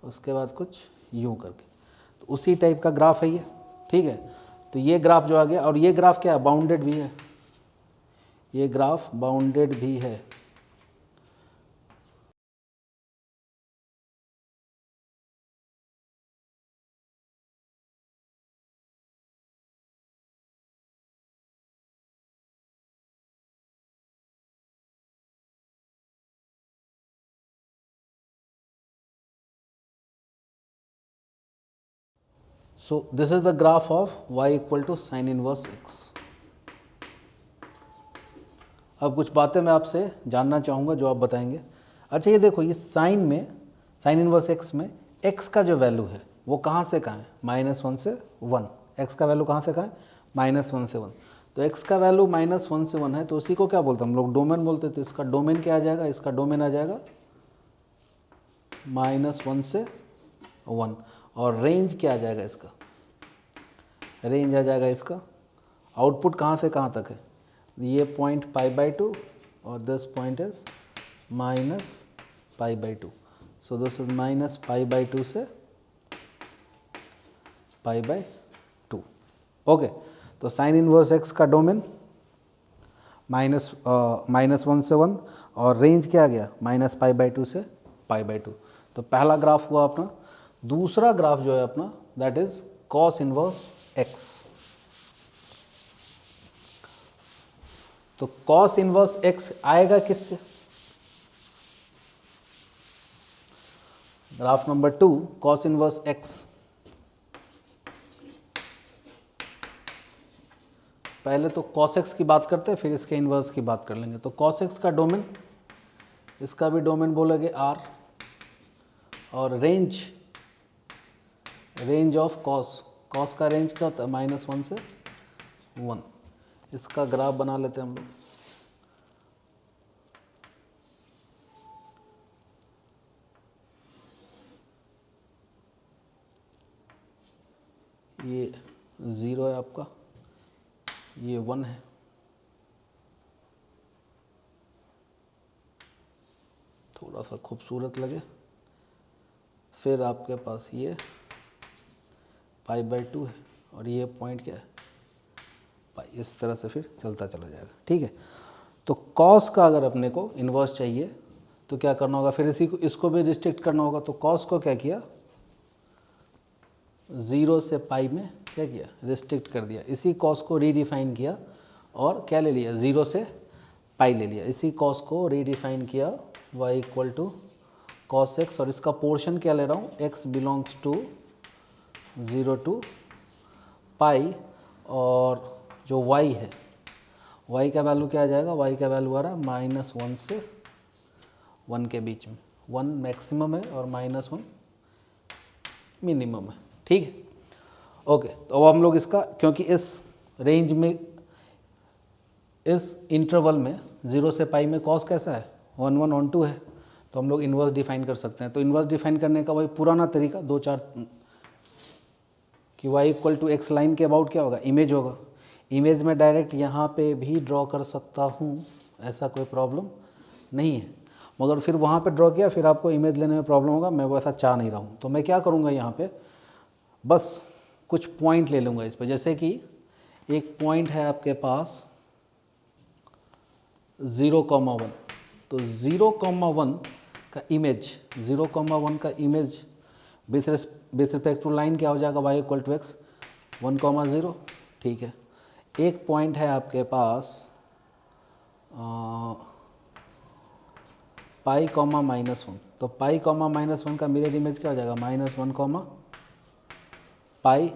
उसके बाद कुछ यूँ करके, तो उसी टाइप का ग्राफ है ये, ठीक है। तो ये ग्राफ जो आ गया, और ये ग्राफ क्या है, बाउंडेड भी है, ये ग्राफ बाउंडेड भी है। So this is the graph of y equal to sin inverse x। अब कुछ बातें मैं आपसे जानना चाहूँगा जो आप बताएंगे। अच्छा, ये देखो, ये साइन में, साइन इनवर्स x में x का जो वैल्यू है वो कहाँ से कहाँ है, -1 से 1। x का वैल्यू कहाँ से कहाँ है, -1 से 1। तो x का वैल्यू -1 से 1 है, तो उसी को क्या बोलते हैं हम लोग, डोमेन बोलते थे। इसका डोमेन क्या आ जाएगा, इसका डोमेन आ जाएगा -1 से 1, और रेंज क्या आ जाएगा इसका, रेंज आ जाएगा इसका, आउटपुट कहाँ से कहाँ तक है, ये पॉइंट π/2 और this point is -π/2। So this is -π/2 से π/2। ओके, तो साइन इनवर्स x का डोमेन -1 से 1, और रेंज क्या आ गया, -π/2 से π/2। तो पहला ग्राफ हुआ अपना। दूसरा ग्राफ जो है अपना, that is cos inverse x। तो कॉस इनवर्स x आएगा किससे, graph number 2, cos inverse x। पहले तो cos x की बात करते हैं, फिर इसके इन्वर्स की बात कर लेंगे। तो cos x का डोमेन, इसका भी डोमेन बोलोगे r, और रेंज, रेंज ऑफ कॉस का रेंज क्या होता है, -1 से 1। इसका ग्राफ बना लेते हैं हम लोग। ये 0 है आपका, ये 1 है, थोड़ा सा खूबसूरत लगे। फिर आपके पास ये π/2 है, और ये पॉइंट क्या है, पाई। इस तरह से फिर चलता चला जाएगा, ठीक है। तो कॉस का अगर अपने को इन्वर्स चाहिए तो क्या करना होगा, फिर इसको भी रिस्ट्रिक्ट करना होगा। तो कॉस को क्या किया, 0 से पाई में क्या किया, रिस्ट्रिक्ट कर दिया। इसी कॉस को रीडिफाइन किया और क्या ले लिया, 0 से पाई ले लिया। इसी कॉस को रीडिफाइन किया, y equal to cos x, और इसका पोर्शन क्या ले रहा हूँ, x belongs to 0 to pi, और जो y है y का वैल्यू क्या आ जाएगा, y का वैल्यू आ रहा है -1 से 1 के बीच में, 1 मैक्सिमम है और -1 मिनिमम है, ठीक है। ओके, तो अब हम लोग इसका, क्योंकि इस रेंज में, इस इंटरवल में 0 से पाई में कॉस कैसा है, 1 1 ऑन 2 है, तो हम लोग इन्वर्स डिफाइन कर सकते हैं। तो इन्वर्स डिफाइन करने का वही पुराना तरीका 2 4 कि y equal to x line के अबाउट क्या होगा, इमेज होगा। इमेज में डायरेक्ट यहाँ पे भी ड्रॉ कर सकता हूँ, ऐसा कोई प्रॉब्लम नहीं है, मगर फिर वहाँ पे ड्रॉ किया फिर आपको इमेज लेने में प्रॉब्लम होगा, मैं वो ऐसा चाह नहीं रहा हूँ। तो मैं क्या करूँगा, यहाँ पे बस कुछ पॉइंट ले लूँगा इस पर, जैसे कि एक पॉइंट है आपके पास 0,1, तो 0,1 का इमेज, 0,1 का image with respect to line क्या हो जाएगा, y इक्वल टू एक्स 1,0, ठीक है। एक पॉइंट है आपके पास पाई कॉमा -1, तो पाई कॉमा -1 का मिरर इमेज क्या हो जाएगा, -1 पाई।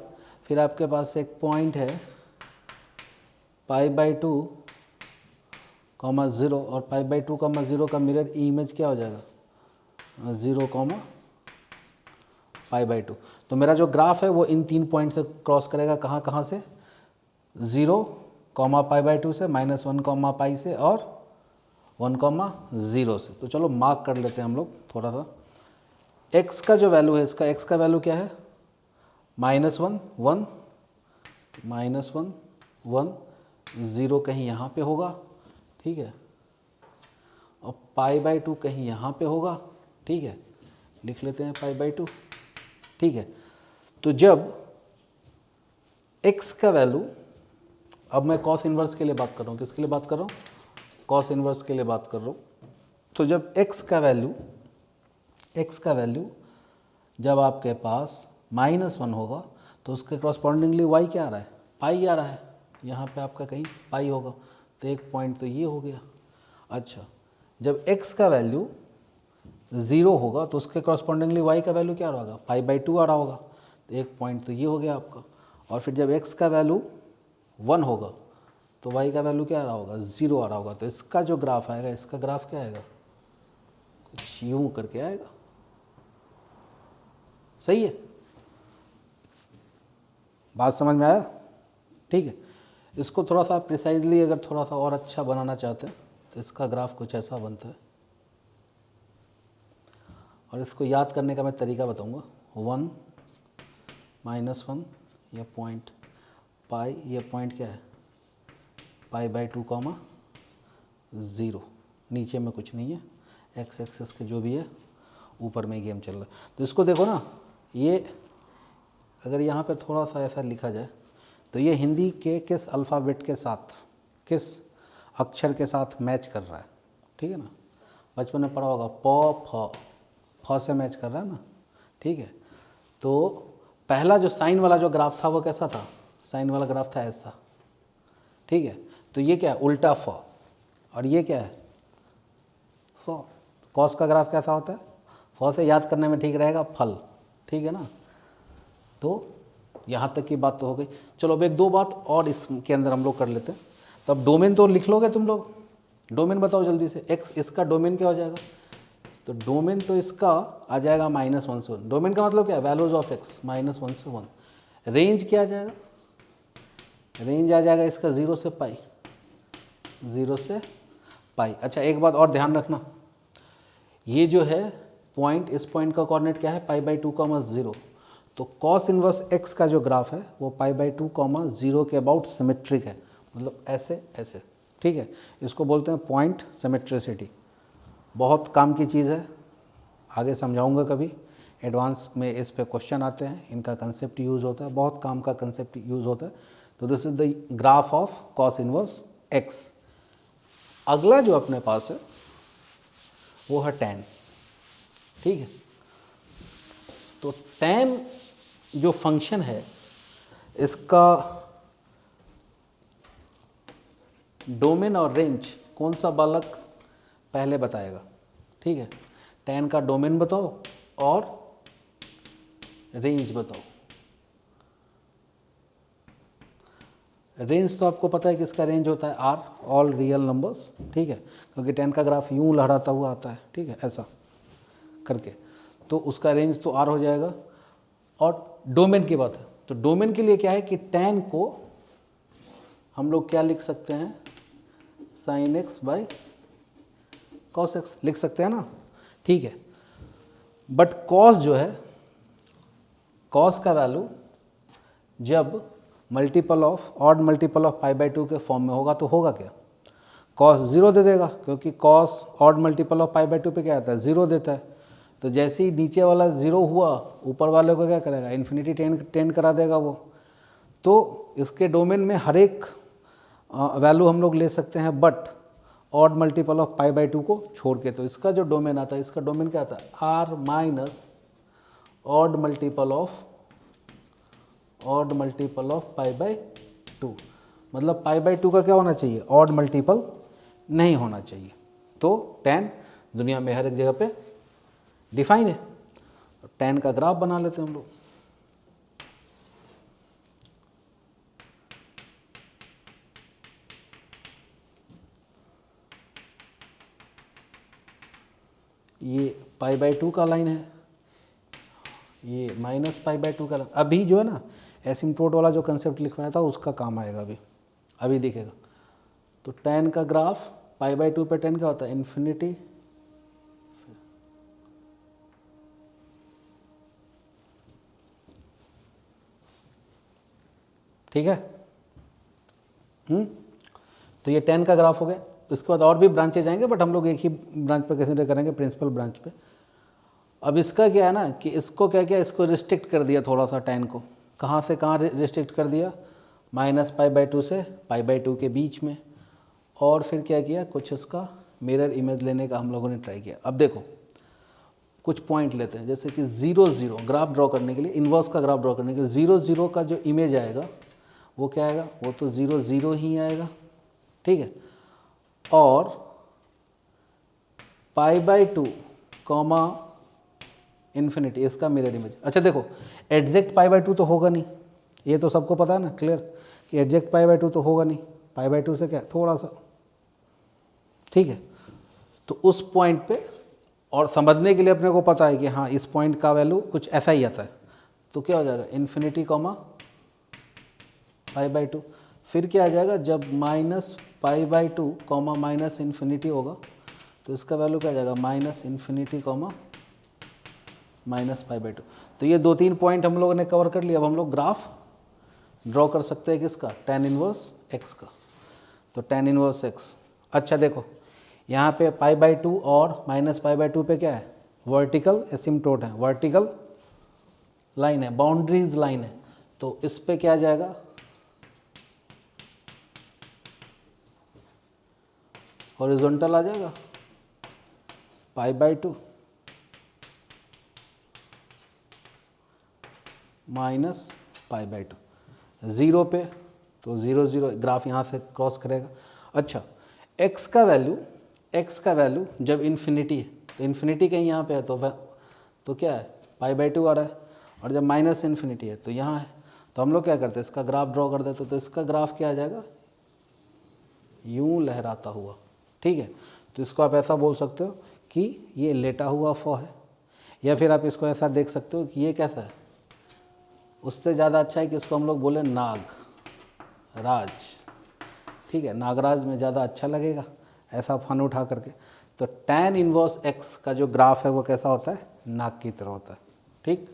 फिर आपके पास एक पॉइंट है π/2, 0 और π/2, 0 का मिरर इमेज क्या हो जाएगा, 0, π/2। तो मेरा जो ग्राफ है वो इन 3 पॉइंट से क्रॉस करेगा, कहाँ कहाँ से, 0, π/2 से, -1, पाई से और 1, 0 से। तो चलो मार्क कर लेते हैं हम लोग थोड़ा सा। x का जो वैल्यू है इसका, x का वैल्यू क्या है, -1 1, -1 1, 0 कहीं यहाँ पे होगा, ठीक है, और π/2 कहीं यहाँ पे होगा, ठीक है, लिख लेते हैं π/2, ठीक है। तो जब x का वैल्यू, अब मैं कॉस इन्वर्स के लिए बात कर रहा हूँ, किसके लिए बात कर रहा हूँ, कॉस इन्वर्स के लिए बात कर रहा हूँ। तो जब x का वैल्यू जब आपके पास -1 होगा तो उसके कॉरस्पॉन्डिंगली y क्या आ रहा है, पाई आ रहा है, यहाँ पे आपका कहीं पाई होगा, तो एक पॉइंट तो ये हो गया। अच्छा, जब x का वैल्यू 0 होगा तो उसके कॉरस्पॉन्डिंगली y का वैल्यू क्या आ रहा होगा, π/2 आ रहा होगा, तो एक पॉइंट तो ये हो गया आपका। और फिर जब x का वैल्यू 1 होगा तो y का वैल्यू क्या आ रहा होगा, 0 आ रहा होगा। तो इसका जो ग्राफ आएगा, इसका ग्राफ क्या आएगा, कुछ यूं करके आएगा, सही है, बात समझ में आया, ठीक है। इसको थोड़ा सा प्रिसाइजली अगर थोड़ा सा और अच्छा बनाना चाहते हैं तो इसका ग्राफ कुछ ऐसा बनता है, और इसको याद करने का मैं तरीका बताऊंगा। 1 -1 यह पॉइंट पाई, यह पॉइंट क्या है, π/2, 0, नीचे में कुछ नहीं है, x एक्सेस के जो भी है, ऊपर में गेम चल रहा है। तो इसको देखो ना, ये अगर यहाँ पे थोड़ा सा ऐसा लिखा जाए तो ये हिंदी के किस अल्फ़ाबेट के साथ, किस अक्षर के साथ मैच कर रहा है, ठीक है ना, बचपन में पढ़ा होगा, प फ से मैच कर रहा है ना, ठीक है। तो पहला जो साइन वाला जो ग्राफ था वो कैसा था, साइन वाला ग्राफ था ऐसा, ठीक है। तो ये क्या है, उल्टा फ, और ये क्या है, फ। कॉस का ग्राफ कैसा होता है, फ से याद करने में ठीक रहेगा, फल, ठीक है ना। तो यहाँ तक की बात तो हो गई। चलो अब एक दो बात और इसके अंदर हम लोग कर लेते हैं। तो अब डोमेन तो लिख लोगे तुम लोग, डोमेन बताओ जल्दी से, एक्स इसका डोमेन क्या हो जाएगा, तो डोमेन तो इसका आ जाएगा -1 से 1। डोमेन का मतलब क्या है, वैल्यूज ऑफ एक्स -1 से 1। रेंज क्या आ जाएगा, रेंज आ जाएगा इसका 0 से पाई, 0 से पाई। अच्छा एक बात और ध्यान रखना, ये जो है पॉइंट, इस पॉइंट का कोऑर्डिनेट क्या है, π/2, 0। तो कॉस इनवर्स x का जो ग्राफ है वो π/2, 0 के अबाउट सिमेट्रिक है, मतलब ऐसे ऐसे, ठीक है। इसको बोलते हैं पॉइंट सिमेट्रिसिटी। बहुत काम की चीज़ है, आगे समझाऊंगा कभी, एडवांस में इस पे क्वेश्चन आते हैं, इनका कंसेप्ट यूज़ होता है, बहुत काम का कंसेप्ट यूज़ होता है। तो this is the graph of cos inverse x। अगला जो अपने पास है वो है tan, ठीक है। तो tan जो फंक्शन है इसका डोमेन और रेंज कौन सा बालक पहले बताएगा, ठीक है। tan का डोमेन बताओ और रेंज बताओ। रेंज तो आपको पता है कि इसका रेंज होता है आर, ऑल रियल नंबर्स, ठीक है, क्योंकि 10 का ग्राफ यूँ लहराता हुआ आता है, ठीक है, ऐसा करके, तो उसका रेंज तो आर हो जाएगा। और डोमेन की बात है, तो डोमेन के लिए क्या है कि tan को हम लोग क्या लिख सकते हैं, sin x by cos x लिख सकते हैं ना, ठीक है। बट cos जो है, cos का वैल्यू जब multiple of odd multiple of π/2 के फॉर्म में होगा तो होगा क्या, cos 0 दे देगा, क्योंकि cos ऑड मल्टीपल ऑफ π/2 पे क्या आता है, 0 देता है। तो जैसे ही नीचे वाला 0 हुआ, ऊपर वाले को क्या करेगा, इन्फिनिटी टेन करा देगा वो। तो इसके डोमेन में हर एक वैल्यू हम लोग ले सकते हैं, बट ऑड मल्टीपल ऑफ π/2 को छोड़ के। तो इसका जो डोमेन आता है, इसका डोमेन क्या आता है, R minus odd multiple of π/2, मतलब π/2 का क्या होना चाहिए, ऑड मल्टीपल नहीं होना चाहिए। तो tan दुनिया में हर एक जगह पे डिफाइन है। tan का ग्राफ बना लेते हैं हम लोग। ये π/2 का लाइन है, ये माइनस π/2 का लाइन। अभी जो है ना एसिम्प्टोट वाला जो कंसेप्ट लिखवाया था उसका काम आएगा अभी दिखेगा। तो tan का ग्राफ π/2 पे tan क्या होता है, इन्फिनिटी, ठीक है। तो ये tan का ग्राफ हो गया। उसके बाद और भी ब्रांचेज आएंगे, बट हम लोग एक ही ब्रांच पे कंसिडर करेंगे, प्रिंसिपल ब्रांच पे। अब इसका क्या है ना कि इसको क्या किया, इसको रिस्ट्रिक्ट कर दिया थोड़ा सा, tan को कहाँ से कहाँ रिस्ट्रिक्ट कर दिया, माइनस π/2 से π/2 के बीच में। और फिर क्या किया, कुछ इसका मिरर इमेज लेने का हम लोगों ने ट्राई किया। अब देखो कुछ पॉइंट लेते हैं, जैसे कि 0 0 ग्राफ ड्रॉ करने के लिए, इन्वर्स का ग्राफ ड्रॉ करने के लिए 0 0 का जो इमेज आएगा वो क्या आएगा, वो तो 0 0 ही आएगा, ठीक है। और π/2 कॉमा इन्फिनिटी, इसका मिरर इमेज। अच्छा देखो, एग्जैक्ट π/2 तो होगा नहीं, ये तो सबको पता है ना, क्लियर, कि एग्जैक्ट π/2 तो होगा नहीं, π/2 से क्या थोड़ा सा, ठीक है। तो उस पॉइंट पे, और समझने के लिए अपने को पता है कि हाँ इस पॉइंट का वैल्यू कुछ ऐसा ही आता है, तो क्या हो जाएगा, इन्फिनिटी कॉमा π/2। फिर क्या आ जाएगा, जब माइनस π/2 कॉमा माइनस इन्फिनिटी होगा तो इसका वैल्यू क्या आ जाएगा, माइनस इन्फिनिटी कॉमा माइनस π/2। तो ये 2-3 पॉइंट हम लोगों ने कवर कर लिया। अब हम लोग ग्राफ ड्रॉ कर सकते हैं किसका, tan इनवर्स x का। तो tan इनवर्स x, अच्छा देखो यहाँ पे π/2 और माइनस π/2 पे क्या है, वर्टिकल एसिम्प्टोट है, वर्टिकल लाइन है, बाउंड्रीज लाइन है। तो इस पे क्या आ जाएगा, हॉरिजॉन्टल आ जाएगा π/2 माइनस π/2, 0 पे तो 0 0 ग्राफ यहाँ से क्रॉस करेगा। अच्छा x का वैल्यू जब इन्फिनिटी है, तो इन्फिनिटी कहीं यहाँ पे है, तो क्या है, π/2 आ रहा है। और जब माइनस इन्फिनिटी है तो यहाँ है। तो हम लोग क्या करते हैं, इसका ग्राफ ड्रॉ कर देते, तो इसका ग्राफ क्या आ जाएगा, यूँ लहराता हुआ, ठीक है। तो इसको आप ऐसा बोल सकते हो कि ये लेटा हुआ फॉ है, या फिर आप इसको ऐसा देख सकते हो कि ये कैसा है, उससे ज़्यादा अच्छा है कि इसको हम लोग बोले नागराज, ठीक है, नागराज में ज़्यादा अच्छा लगेगा ऐसा फन उठा करके। तो tan इनवर्स x का जो ग्राफ है वो कैसा होता है, नाक की तरह होता है, ठीक।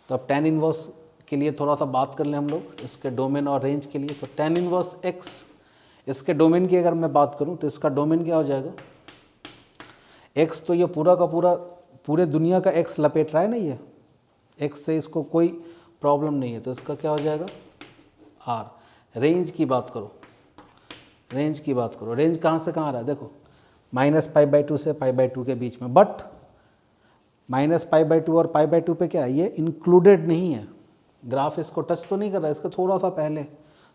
तो अब tan इनवर्स के लिए थोड़ा सा बात कर लें हम लोग, इसके डोमेन और रेंज के लिए। तो tan इनवर्स x, इसके डोमेन की अगर मैं बात करूं तो इसका डोमेन क्या हो जाएगा, x तो ये पूरा का पूरा पूरे दुनिया का x लपेट रहा है ना, ये x से इसको कोई प्रॉब्लम नहीं है, तो इसका क्या हो जाएगा r। रेंज की बात करो, रेंज कहाँ से कहाँ आ रहा है, देखो माइनस π/2 से π/2 के बीच में, बट माइनस π/2 और π/2 पे क्या है, ये इंक्लूडेड नहीं है, ग्राफ इसको टच तो नहीं कर रहा है, इसका थोड़ा सा पहले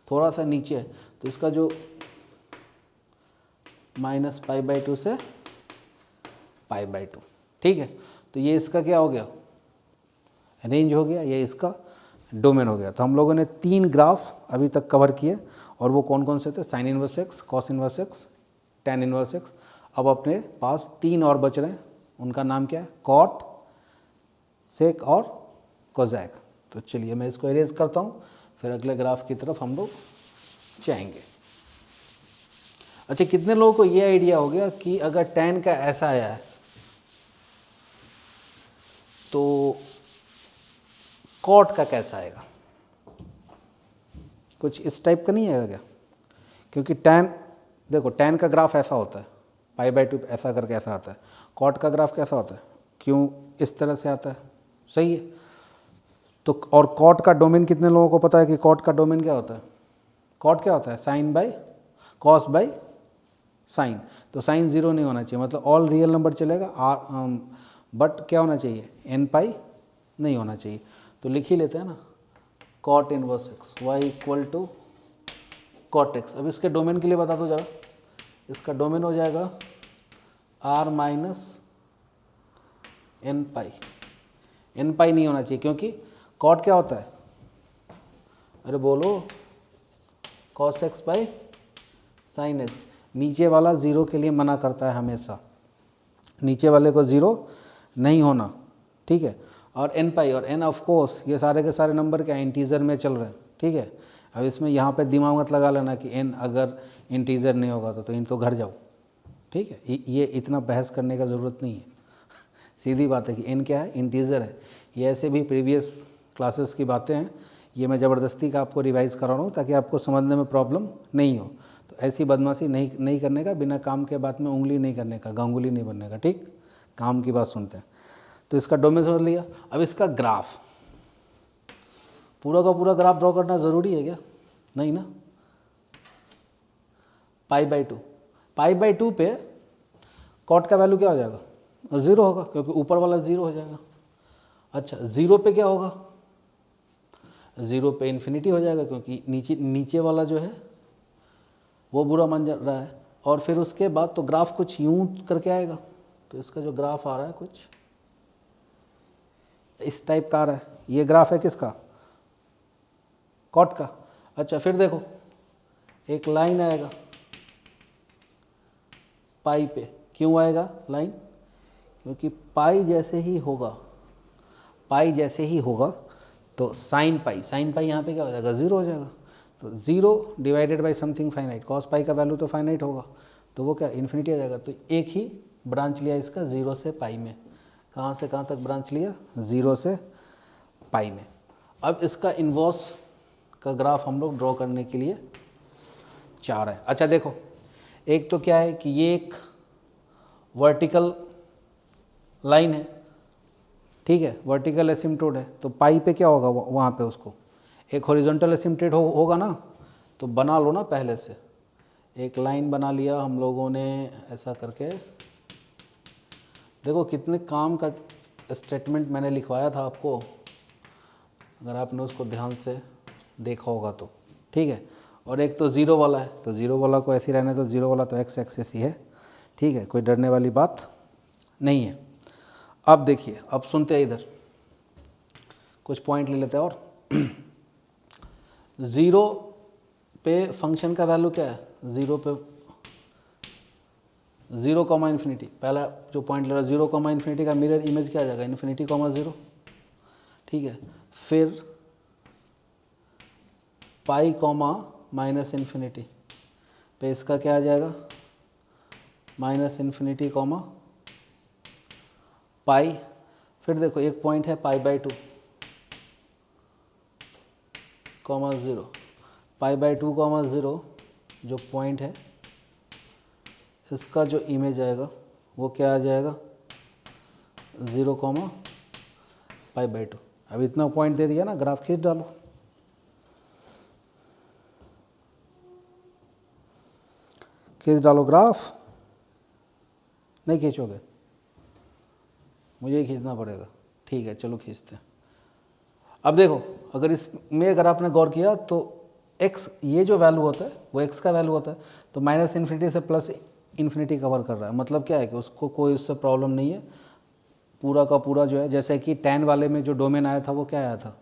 थोड़ा सा नीचे है। तो इसका जो माइनस π/2 से π/2, ठीक है। तो ये इसका क्या हो गया, रेंज हो गया, ये इसका डोमेन हो गया। तो हम लोगों ने 3 ग्राफ अभी तक कवर किए, और वो कौन कौन से थे? Sign inverse x, cos inverse x, tan inverse x. अब अपने पास 3 और बच रहे हैं, उनका नाम क्या है? कॉट, सेक और कोजैक। तो चलिए मैं इसको इरेज करता हूँ, फिर अगले ग्राफ की तरफ हम लोग जाएंगे। अच्छा, कितने लोगों को ये आइडिया हो गया कि अगर tan का ऐसा आया है तो कॉट का कैसा आएगा? कुछ इस टाइप का नहीं आएगा क्या? क्योंकि tan, देखो tan का ग्राफ ऐसा होता है, π/2 ऐसा करके ऐसा आता है। कॉट का ग्राफ कैसा होता है? क्यों इस तरह से आता है? सही है। तो और कॉट का डोमेन कितने लोगों को पता है कि कॉट का डोमेन क्या होता है? कॉट क्या होता है? Sine by cos by sine. तो साइन 0 नहीं होना चाहिए, मतलब ऑल रियल नंबर चलेगा, बट क्या होना चाहिए? n पाई नहीं होना चाहिए। तो लिख ही लेते हैं ना, cot inverse x y equal to cot x. अब इसके डोमेन के लिए बता दो जरा, इसका डोमेन हो जाएगा r माइनस n पाई। n पाई नहीं होना चाहिए, क्योंकि कॉट क्या होता है? अरे बोलो, cos x by sine x. नीचे वाला 0 के लिए मना करता है हमेशा, नीचे वाले को 0 नहीं होना, ठीक है। और n पाई और n ऑफ कोर्स, ये सारे के सारे नंबर क्या इंटीजर में चल रहे हैं, ठीक है। अब इसमें यहाँ पे दिमाग मत लगा लेना कि n अगर इंटीजर नहीं होगा तो इन तो घर जाओ, ठीक है। ये इतना बहस करने का ज़रूरत नहीं है सीधी बात है कि n क्या है? इंटीजर है। ये ऐसे भी प्रीवियस क्लासेस की बातें हैं, ये मैं ज़बरदस्ती का आपको रिवाइज करा रहा हूँ ताकि आपको समझने में प्रॉब्लम नहीं हो। तो ऐसी बदमाशी नहीं करने का, बिना काम के बात में उंगली नहीं करने का, गांगुली नहीं बनने का, ठीक। काम की बात सुनते हैं। तो इसका डोमेन समझ लिया। अब इसका ग्राफ, पूरा का पूरा ग्राफ ड्रॉ करना ज़रूरी है क्या? नहीं ना। π/2 पे कॉट का वैल्यू क्या हो जाएगा? 0 होगा, क्योंकि ऊपर वाला 0 हो जाएगा। अच्छा, 0 पे क्या होगा? 0 पे इन्फिनिटी हो जाएगा, क्योंकि नीचे वाला जो है वो बुरा मान रहा है। और फिर उसके बाद तो ग्राफ कुछ यूं करके आएगा। तो इसका जो ग्राफ आ रहा है कुछ इस टाइप का आ रहा है। ये ग्राफ है किसका? कॉट का। अच्छा, फिर देखो एक लाइन आएगा पाई पे। क्यों आएगा लाइन? क्योंकि पाई जैसे ही होगा तो साइन पाई यहाँ पे क्या हो जाएगा? 0 हो जाएगा। तो 0 divided by something finite, cos pi का वैल्यू तो फाइनाइट होगा, तो वो क्या इन्फिनिटी आ जाएगा। तो एक ही ब्रांच लिया इसका 0 से पाई में। कहाँ से कहाँ तक ब्रांच लिया? 0 से पाई में। अब इसका इन्वर्स का ग्राफ हम लोग ड्रॉ करने के लिए चाह रहे हैं। अच्छा देखो, एक तो क्या है कि ये एक वर्टिकल लाइन है, ठीक है, वर्टिकल एसिम्प्टोड है। तो पाई पे क्या होगा? वहाँ पे उसको एक हॉरिजॉन्टल एसिम्प्टोड होगा ना। तो बना लो ना, पहले से एक लाइन बना लिया हम लोगों ने ऐसा करके। देखो कितने काम का स्टेटमेंट मैंने लिखवाया था आपको, अगर आपने उसको ध्यान से देखा होगा तो, ठीक है। और एक तो 0 वाला है, तो 0 वाला को ऐसे ही रहने दो। 0 वाला तो एक्स एक्सिस ही है, ठीक है, कोई डरने वाली बात नहीं है। अब देखिए, अब सुनते हैं, इधर कुछ पॉइंट ले लेते हैं। और 0 पे फंक्शन का वैल्यू क्या है? 0 पे 0 कॉमा इन्फिनिटी, पहला जो पॉइंट ले रहा है 0 कॉमा इन्फिनिटी का मिरर इमेज क्या आ जाएगा? इन्फिनिटी कॉमा 0, ठीक है। फिर पाई कॉमा माइनस इन्फिनिटी पे इसका क्या आ जाएगा? माइनस इन्फिनिटी कॉमा पाई। फिर देखो एक पॉइंट है π/2 कॉमा 0। π/2 कॉमा 0 जो पॉइंट है, इसका जो इमेज आएगा वो क्या आ जाएगा? 0 कॉमा π/2। अब इतना पॉइंट दे दिया ना, ग्राफ खींच डालो। खींच डालो ग्राफ। नहीं खींचोगे? मुझे ही खींचना पड़ेगा, ठीक है, चलो खींचते हैं। अब देखो, अगर इसमें अगर आपने गौर किया तो x, ये जो वैल्यू होता है वो x का वैल्यू होता है। तो माइनस इन्फिनिटी से प्लस इन्फिनिटी कवर कर रहा है, मतलब क्या है कि उसको कोई उससे प्रॉब्लम नहीं है। पूरा का पूरा जो है, जैसे कि tan वाले में जो डोमेन आया था वो क्या आया था?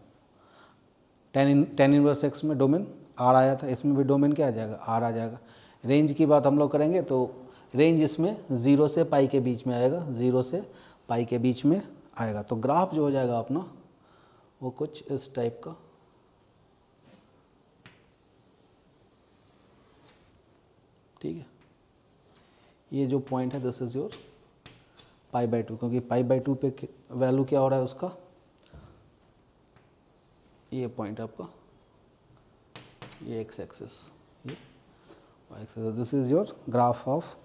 टेन इनवर्स एक्स में डोमेन आर आया था, इसमें भी डोमेन क्या आ जाएगा, आर आ जाएगा। रेंज की बात हम लोग करेंगे तो रेंज इसमें 0 से पाई के बीच में आएगा, 0 से पाई के बीच में आएगा। तो ग्राफ जो हो जाएगा अपना वो कुछ इस टाइप का, ठीक है। ये जो पॉइंट है दिस इज योर π/2, क्योंकि π/2 पे वैल्यू क्या हो रहा है उसका, ये पॉइंट आपका, ये एक्स एक्सिस, ये y axis. This is your graph of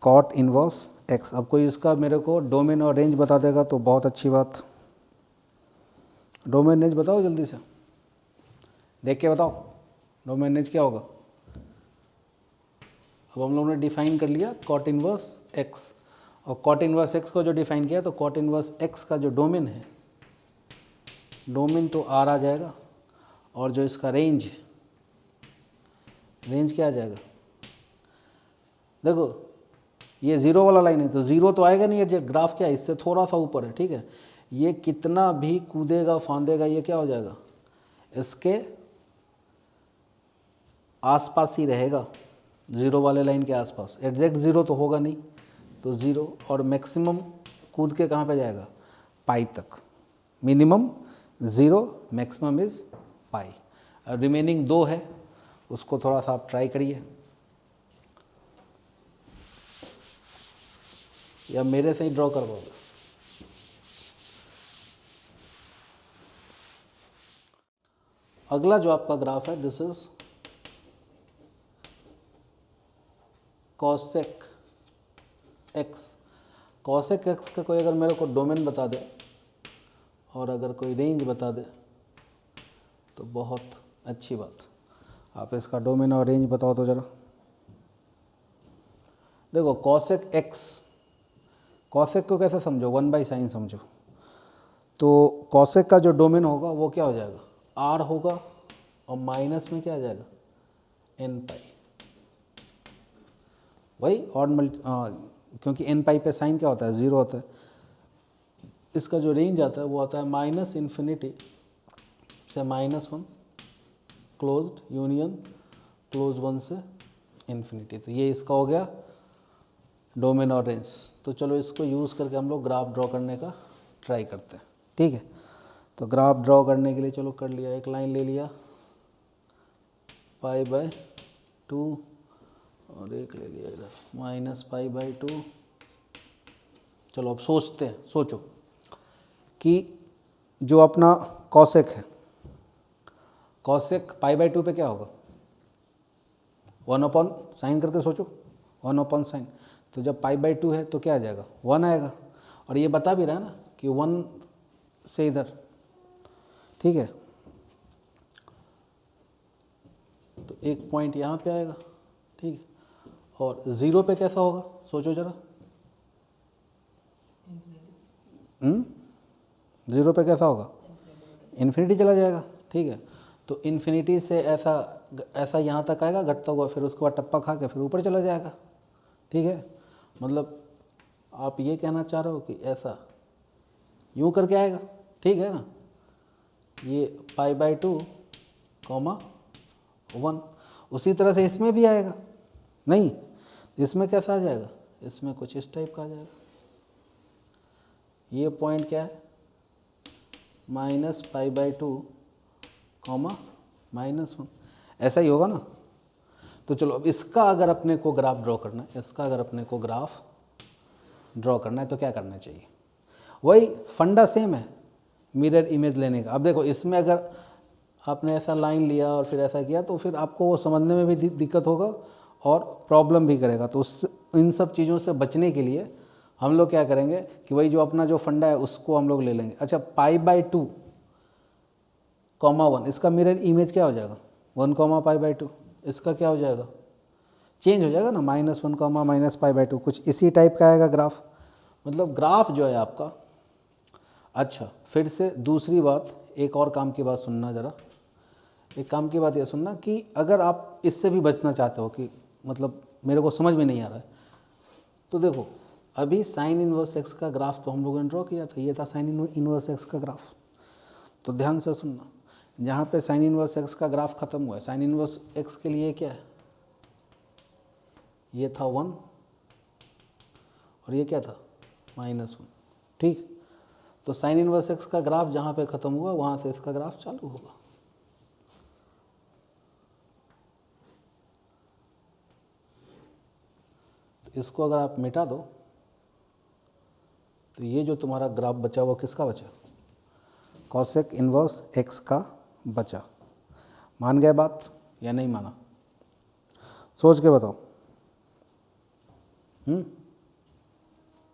cot inverse x. अब कोई इसका मेरे को डोमेन और रेंज बता देगा तो बहुत अच्छी बात। डोमेन रेंज बताओ जल्दी से, देख के बताओ डोमेन रेंज क्या होगा। अब हम लोगों ने डिफाइन कर लिया कॉट इनवर्स एक्स, और कॉट इनवर्स एक्स को जो डिफाइन किया तो कॉट इनवर्स एक्स का जो डोमेन है, डोमेन तो आर आ जाएगा, और जो इसका रेंज क्या आ जाएगा। देखो ये 0 वाला लाइन है तो 0 तो आएगा नहीं, ये ग्राफ क्या है, इससे थोड़ा सा ऊपर है, ठीक है। ये कितना भी कूदेगा फांदेगा ये क्या हो जाएगा, इसके आसपास ही रहेगा, 0 वाले लाइन के आसपास। एग्जैक्ट 0 तो होगा नहीं, तो 0, और मैक्सिमम कूद के कहाँ पे जाएगा, पाई तक। Minimum 0, maximum is pi. Remaining 2 है, उसको थोड़ा सा आप ट्राई करिए, या मेरे से ही ड्रॉ करवाओगे। अगला जो आपका ग्राफ है this is cosec x. Cosec x का कोई अगर मेरे को डोमेन बता दे और अगर कोई रेंज बता दे तो बहुत अच्छी बात। आप इसका डोमेन और रेंज बताओ तो ज़रा। देखो कॉसेक एक्स, कॉसेक को कैसे समझो, 1/sin समझो। तो कॉसेक का जो डोमेन होगा वो क्या हो जाएगा, आर होगा, और माइनस में क्या आ जाएगा, एन पाई। वही और क्योंकि एन पाई पे साइन क्या होता है, 0 होता है। इसका जो रेंज आता है वो आता है -∞ से -1 क्लोज्ड यूनियन +1 से इन्फिनिटी। तो ये इसका हो गया डोमेन और रेंज। तो चलो इसको यूज़ करके हम लोग ग्राफ ड्रॉ करने का ट्राई करते हैं, ठीक है। तो ग्राफ ड्रॉ करने के लिए चलो कर लिया, एक लाइन ले लिया π/2 और एक ले लिया इधर -π/2। चलो अब सोचते हैं, सोचो कि जो अपना कॉसेक है, कॉसेक π/2 पे क्या होगा, 1/sin करके सोचो, 1/sin। तो जब π/2 है तो क्या आ जाएगा, 1 आएगा। और ये बता भी रहा है ना कि 1 से इधर, ठीक है। तो एक पॉइंट यहाँ पे आएगा, ठीक है। और 0 पे कैसा होगा सोचो जरा, 0 पे कैसा होगा, इन्फिनिटी चला जाएगा, ठीक है। तो इन्फिनिटी से ऐसा यहाँ तक आएगा घटता हुआ, फिर उसके बाद टप्पा खा के फिर ऊपर चला जाएगा, ठीक है। मतलब आप ये कहना चाह रहे हो कि ऐसा यूँ करके आएगा, ठीक है ना। ये π/2, 1। उसी तरह से इसमें भी आएगा, नहीं इसमें कैसा आ जाएगा, इसमें कुछ इस टाइप का आ जाएगा। ये पॉइंट क्या है, -π/2, -1, ऐसा ही होगा ना। तो चलो अब इसका अगर अपने को ग्राफ ड्रॉ करना है, इसका अगर अपने को ग्राफ ड्रॉ करना है तो क्या करना चाहिए, वही फंडा सेम है, मिरर इमेज लेने का। अब देखो इसमें अगर आपने ऐसा लाइन लिया और फिर ऐसा किया तो फिर आपको वो समझने में भी दिक्कत होगा और प्रॉब्लम भी करेगा। तो इन सब चीज़ों से बचने के लिए हम लोग क्या करेंगे कि वही जो अपना जो फंडा है उसको हम लोग ले लेंगे। अच्छा π/2, 1, इसका मिरर इमेज क्या हो जाएगा, 1, π/2, इसका क्या हो जाएगा, चेंज हो जाएगा ना, -1, -π/2, कुछ इसी टाइप का आएगा ग्राफ। मतलब ग्राफ जो है आपका। अच्छा फिर से दूसरी बात, एक और काम की बात सुनना ज़रा। एक काम की बात यह सुनना कि अगर आप इससे भी बचना चाहते हो कि मतलब मेरे को समझ में नहीं आ रहा है, तो देखो अभी साइन इनवर्स एक्स का ग्राफ तो हम लोगों ने ड्रॉ किया था, ये था साइन इनवर्स एक्स का ग्राफ। तो ध्यान से सुनना, जहाँ पे साइन इनवर्स एक्स का ग्राफ खत्म हुआ है, साइन इनवर्स एक्स के लिए क्या है, ये था 1 और ये क्या था -1, ठीक। तो साइन इनवर्स एक्स का ग्राफ जहाँ पे ख़त्म हुआ वहाँ से इसका ग्राफ चालू होगा। तो इसको अगर आप मिटा दो तो ये जो तुम्हारा ग्राफ बचा वो किसका बचा, कॉसेक इनवर्स एक्स का बचा। मान गए बात या नहीं माना, सोच के बताओ।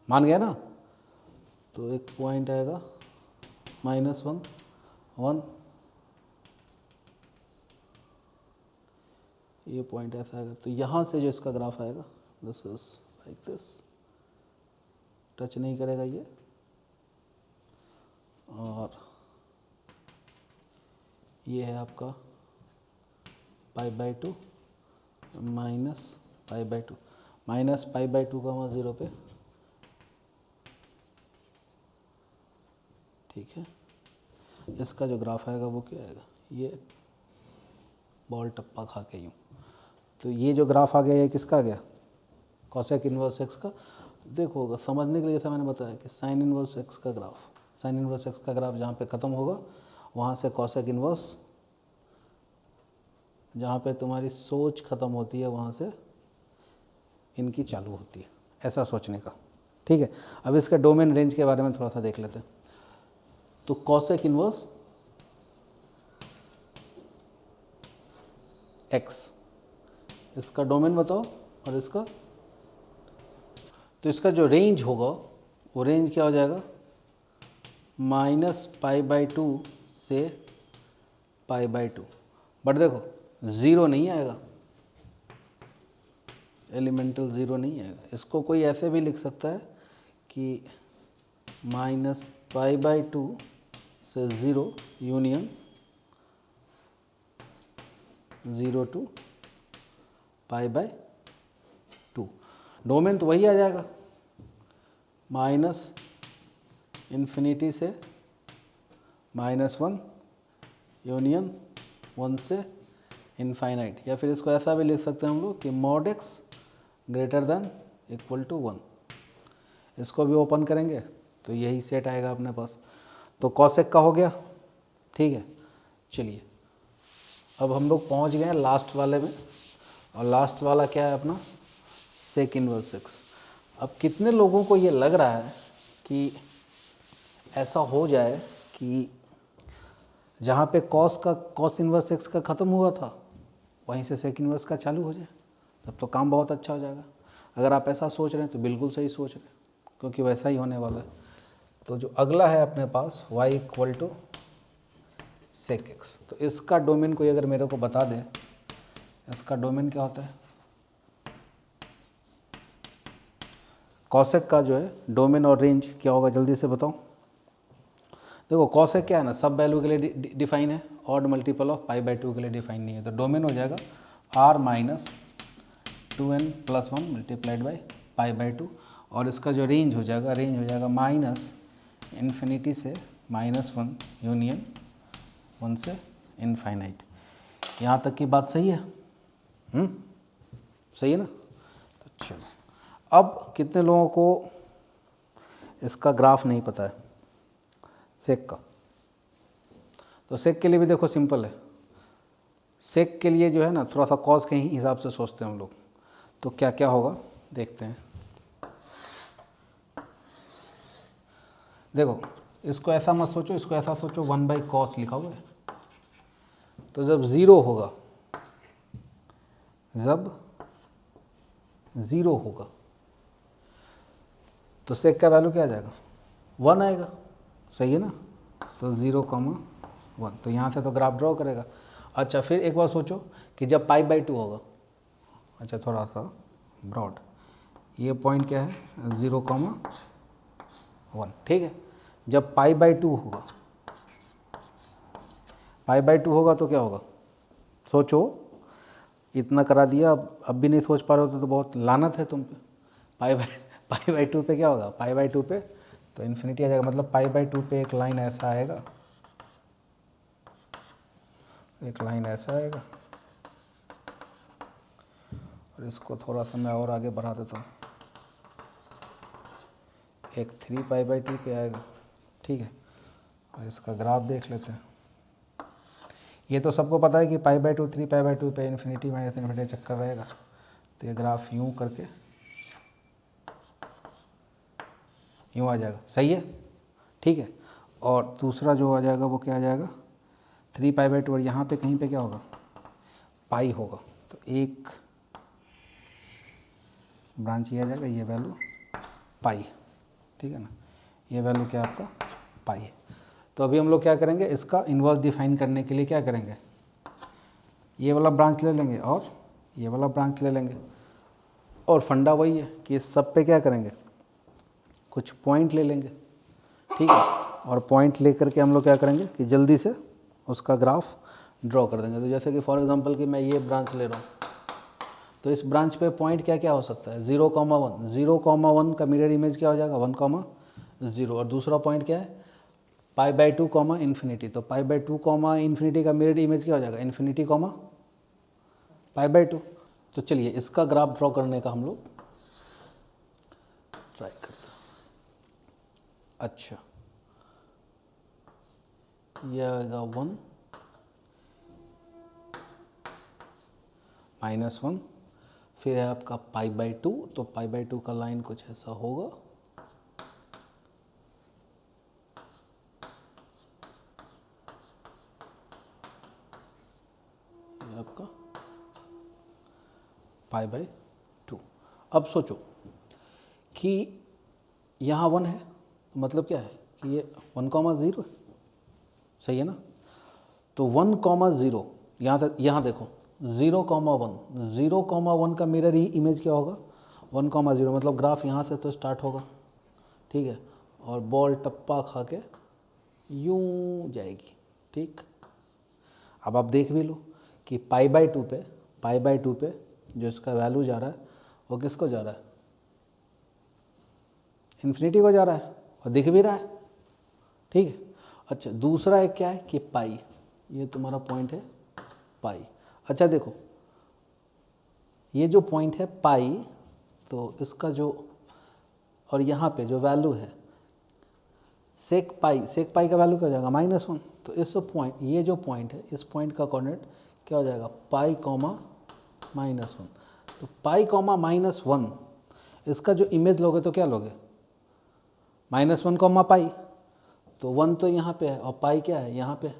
मान गया ना। तो एक पॉइंट आएगा -1 1, ये पॉइंट ऐसा आएगा। तो यहाँ से जो इसका ग्राफ आएगा this is like this, touch नहीं करेगा ये, और ये है आपका π/2 -π/2 -π/2 का वहाँ 0 पे, ठीक है। इसका जो ग्राफ आएगा वो क्या आएगा, ये बॉल टप्पा खा के यूँ। तो ये जो ग्राफ आ गया ये किसका आ गया, कॉसेक इनवर्स एक्स का। देखो समझने के लिए जैसा मैंने बताया कि साइन इनवर्स एक्स का ग्राफ, साइन इनवर्स एक्स का ग्राफ जहाँ पे ख़त्म होगा वहाँ से कॉसेक इनवर्स, जहाँ पे तुम्हारी सोच ख़त्म होती है वहाँ से इनकी चालू होती है, ऐसा सोचने का, ठीक है। अब इसके डोमेन रेंज के बारे में थोड़ा सा देख लेते हैं। तो कॉसेक इनवर्स एक्स, इसका डोमेन बताओ और इसका, तो इसका जो रेंज होगा वो रेंज क्या हो जाएगा, -π/2 से π/2। बट देखो 0 नहीं आएगा, एलिमेंटल 0 नहीं आएगा। इसको कोई ऐसे भी लिख सकता है कि -π/2 से 0 यूनियन 0 to π/2। डोमेन तो वही आ जाएगा, -∞ से -1 यूनियन 1 से इनफाइनाइट। या फिर इसको ऐसा भी लिख सकते हैं हम लोग कि mod x greater than equal to 1। इसको भी ओपन करेंगे तो यही सेट आएगा अपने पास। तो कॉसेक का हो गया, ठीक है। चलिए अब हम लोग पहुंच गए हैं लास्ट वाले में, और लास्ट वाला क्या है अपना, सेक इनवर्स एक्स। अब कितने लोगों को ये लग रहा है कि ऐसा हो जाए कि जहाँ पे कॉस इनवर्स एक्स का ख़त्म हुआ था वहीं से सेक इनवर्स का चालू हो जाए, तब तो काम बहुत अच्छा हो जाएगा। अगर आप ऐसा सोच रहे हैं तो बिल्कुल सही सोच रहे हैं, क्योंकि वैसा ही होने वाला है। तो जो अगला है अपने पास y equal to sec x, तो इसका डोमेन कोई अगर मेरे को बता दे, इसका डोमेन क्या होता है, कॉसेक का जो है डोमेन और रेंज क्या होगा जल्दी से बताओ। देखो कॉसेक क्या है ना, सब वैल्यू के लिए डिफाइन है, ऑड मल्टीपल ऑफ π/2 के लिए डिफाइन नहीं है। तो डोमेन हो जाएगा r - 2n + 1 मल्टीप्लाइड बाई π/2, और इसका जो रेंज हो जाएगा -∞ से -1 यूनियन 1 से इनफाइनाइट। यहाँ तक की बात सही है? सही है ना। तो चलो अब कितने लोगों को इसका ग्राफ नहीं पता है सेक का। तो सेक के लिए भी देखो सिंपल है। सेक के लिए जो है ना थोड़ा सा कॉस के ही हिसाब से सोचते हैं हम लोग। तो क्या क्या होगा देखते हैं। देखो इसको ऐसा मत सोचो, इसको ऐसा सोचो 1/cos लिखा हुआ है। तो जब 0 होगा, जब 0 होगा तो सेक का वैल्यू क्या आ जाएगा, 1 आएगा। सही है ना। तो 0,1, तो यहाँ से तो ग्राफ ड्रॉ करेगा। अच्छा फिर एक बार सोचो कि जब π/2 होगा, अच्छा थोड़ा सा ब्रॉड, ये पॉइंट क्या है 0,1, ठीक है। जब π/2 होगा, π/2 होगा तो क्या होगा सोचो। इतना करा दिया, अब भी नहीं सोच पा रहे हो तो बहुत लानत है तुम पे। π/2 पे क्या होगा, π/2 पे तो इन्फिनिटी आ जाएगा। मतलब π/2 पे एक लाइन ऐसा आएगा, एक लाइन ऐसा आएगा और इसको थोड़ा सा मैं और आगे बढ़ा देता हूँ, एक 3π/2 पे आएगा, ठीक है। और इसका ग्राफ देख लेते हैं। ये तो सबको पता है कि π/2 3π/2 पे इन्फिनिटी माइनस इन्फिनिटी चक्कर रहेगा, तो ये ग्राफ यूँ करके यूँ आ जाएगा, सही है, ठीक है। और दूसरा जो आ जाएगा वो क्या आ जाएगा, 3π/2 और यहाँ पे कहीं पे क्या होगा, पाई होगा, तो एक ब्रांच ये आ जाएगा, ये वैल्यू पाई, ठीक है ना, ये वैल्यू क्या आपका पाई है। तो अभी हम लोग क्या करेंगे, इसका इन्वर्स डिफाइन करने के लिए क्या करेंगे, ये वाला ब्रांच ले लेंगे और ये वाला ब्रांच ले लेंगे, और फंडा वही है कि इस सब पे क्या करेंगे, कुछ पॉइंट ले लेंगे, ठीक है। और पॉइंट ले करके हम लोग क्या करेंगे कि जल्दी से उसका ग्राफ ड्रॉ कर देंगे। तो जैसे कि फॉर एग्जांपल कि मैं ये ब्रांच ले रहा हूँ, तो इस ब्रांच पे पॉइंट क्या क्या हो सकता है, 0,1, 0,1 का मिरर इमेज क्या हो जाएगा 1,0, और दूसरा पॉइंट क्या है π/2, इन्फिनिटी, तो π/2, इन्फिनिटी का मिरर इमेज क्या हो जाएगा इन्फिनिटी, π/2। तो चलिए इसका ग्राफ ड्रॉ करने का हम लोग ट्राई करते हैं। अच्छा, यह आएगा 1 -1, फिर है आपका π/2, तो π/2 का लाइन कुछ ऐसा होगा, ये आपका π/2। अब सोचो कि यहाँ 1 है, तो मतलब क्या है कि ये 1,0 है, सही है ना। तो 1,0 यहाँ देखो 0,1, 0,1 का मिरर ही इमेज क्या होगा 1,0, मतलब ग्राफ यहाँ से तो स्टार्ट होगा, ठीक है, और बॉल टप्पा खा के यूँ जाएगी, ठीक। अब आप देख भी लो कि π/2 पे जो इसका वैल्यू जा रहा है वो किसको जा रहा है, इन्फिनिटी को जा रहा है, और दिख भी रहा है, ठीक है। अच्छा, दूसरा एक क्या है कि पाई, ये तुम्हारा पॉइंट है पाई। अच्छा देखो, ये जो पॉइंट है पाई, तो इसका जो, और यहाँ पे जो वैल्यू है सेक पाई का वैल्यू क्या हो जाएगा -1। तो इस पॉइंट, ये जो पॉइंट है, इस पॉइंट का कोऑर्डिनेट क्या हो जाएगा पाई, -1। तो पाई, -1, इसका जो इमेज लोगे तो क्या लोगे -1, पाई, तो 1 तो यहाँ पे है और पाई क्या है यहाँ पे,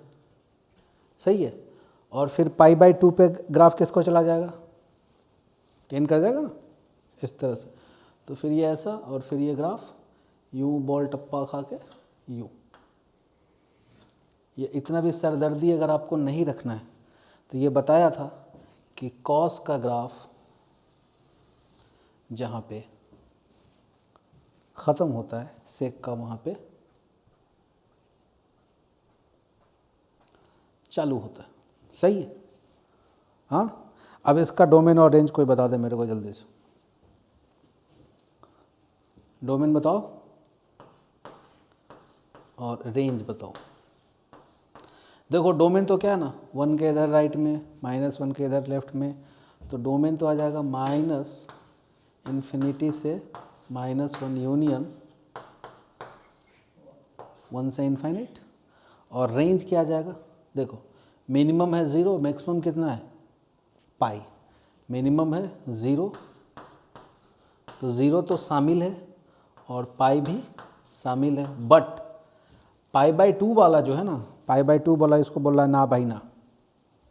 सही है। और फिर π/2 पे ग्राफ किसको चला जाएगा, टेन कर जाएगा ना, इस तरह से। तो फिर ये ऐसा, और फिर ये ग्राफ यूँ बॉल टप्पा खा के यूँ। ये इतना भी सरदर्दी अगर आपको नहीं रखना है, तो ये बताया था कि कॉस का ग्राफ जहाँ पे ख़त्म होता है सेक का वहाँ पे चालू होता है, सही है। हाँ, अब इसका डोमेन और रेंज कोई बता दे मेरे को जल्दी से, डोमेन बताओ और रेंज बताओ। देखो डोमेन तो क्या है ना, 1 के इधर राइट में, -1 के इधर लेफ्ट में, तो डोमेन तो आ जाएगा -इन्फिनिटी से -1 यूनियन 1 से इन्फाइनाइट। और रेंज क्या आ जाएगा, देखो मिनिमम है 0, मैक्सिमम कितना है पाई, मिनिमम है 0, तो 0 तो शामिल है और पाई भी शामिल है, बट π/2 वाला जो है ना, π/2 वाला इसको बोल रहा है ना भाई ना,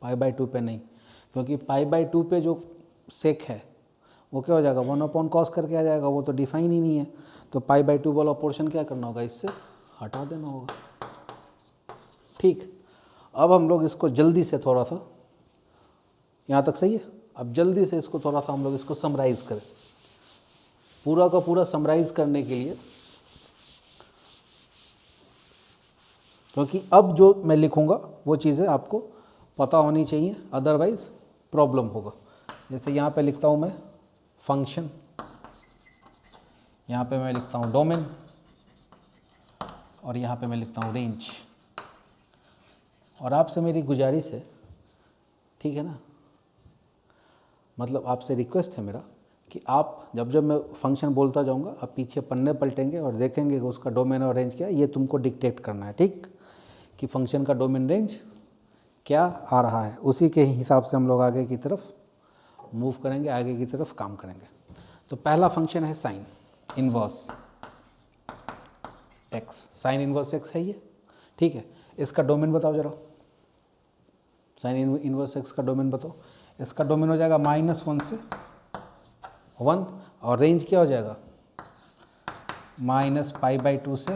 π/2 पे नहीं, क्योंकि π/2 पे जो सेक है वो क्या हो जाएगा 1/cos करके आ जाएगा, वो तो डिफाइन ही नहीं है। तो π/2 वाला पोर्शन क्या करना होगा, इससे हटा देना होगा, ठीक। अब हम लोग इसको जल्दी से थोड़ा सा, यहाँ तक सही है, अब जल्दी से इसको थोड़ा सा हम लोग इसको समराइज़ करें। पूरा का पूरा समराइज़ करने के लिए, क्योंकि अब जो मैं लिखूँगा वो चीज़ें आपको पता होनी चाहिए, अदरवाइज़ प्रॉब्लम होगा। जैसे यहाँ पे लिखता हूँ मैं फंक्शन, यहाँ पे मैं लिखता हूँ डोमेन, और यहाँ पे मैं लिखता हूँ रेंज। और आपसे मेरी गुजारिश है ठीक है ना। मतलब आपसे रिक्वेस्ट है मेरा कि आप जब जब मैं फंक्शन बोलता जाऊंगा आप पीछे पन्ने पलटेंगे और देखेंगे कि उसका डोमेन और रेंज क्या है, ये तुमको डिक्टेट करना है, ठीक, कि फंक्शन का डोमेन रेंज क्या आ रहा है, उसी के हिसाब से हम लोग आगे की तरफ मूव करेंगे, आगे की तरफ काम करेंगे। तो पहला फंक्शन है sign inverse x, sign inverse x है ये, ठीक है। इसका डोमेन बताओ जरा, साइन इनवर्स एक्स का डोमेन बताओ। इसका डोमेन हो जाएगा -1 से 1 और रेंज क्या हो जाएगा -π/2 से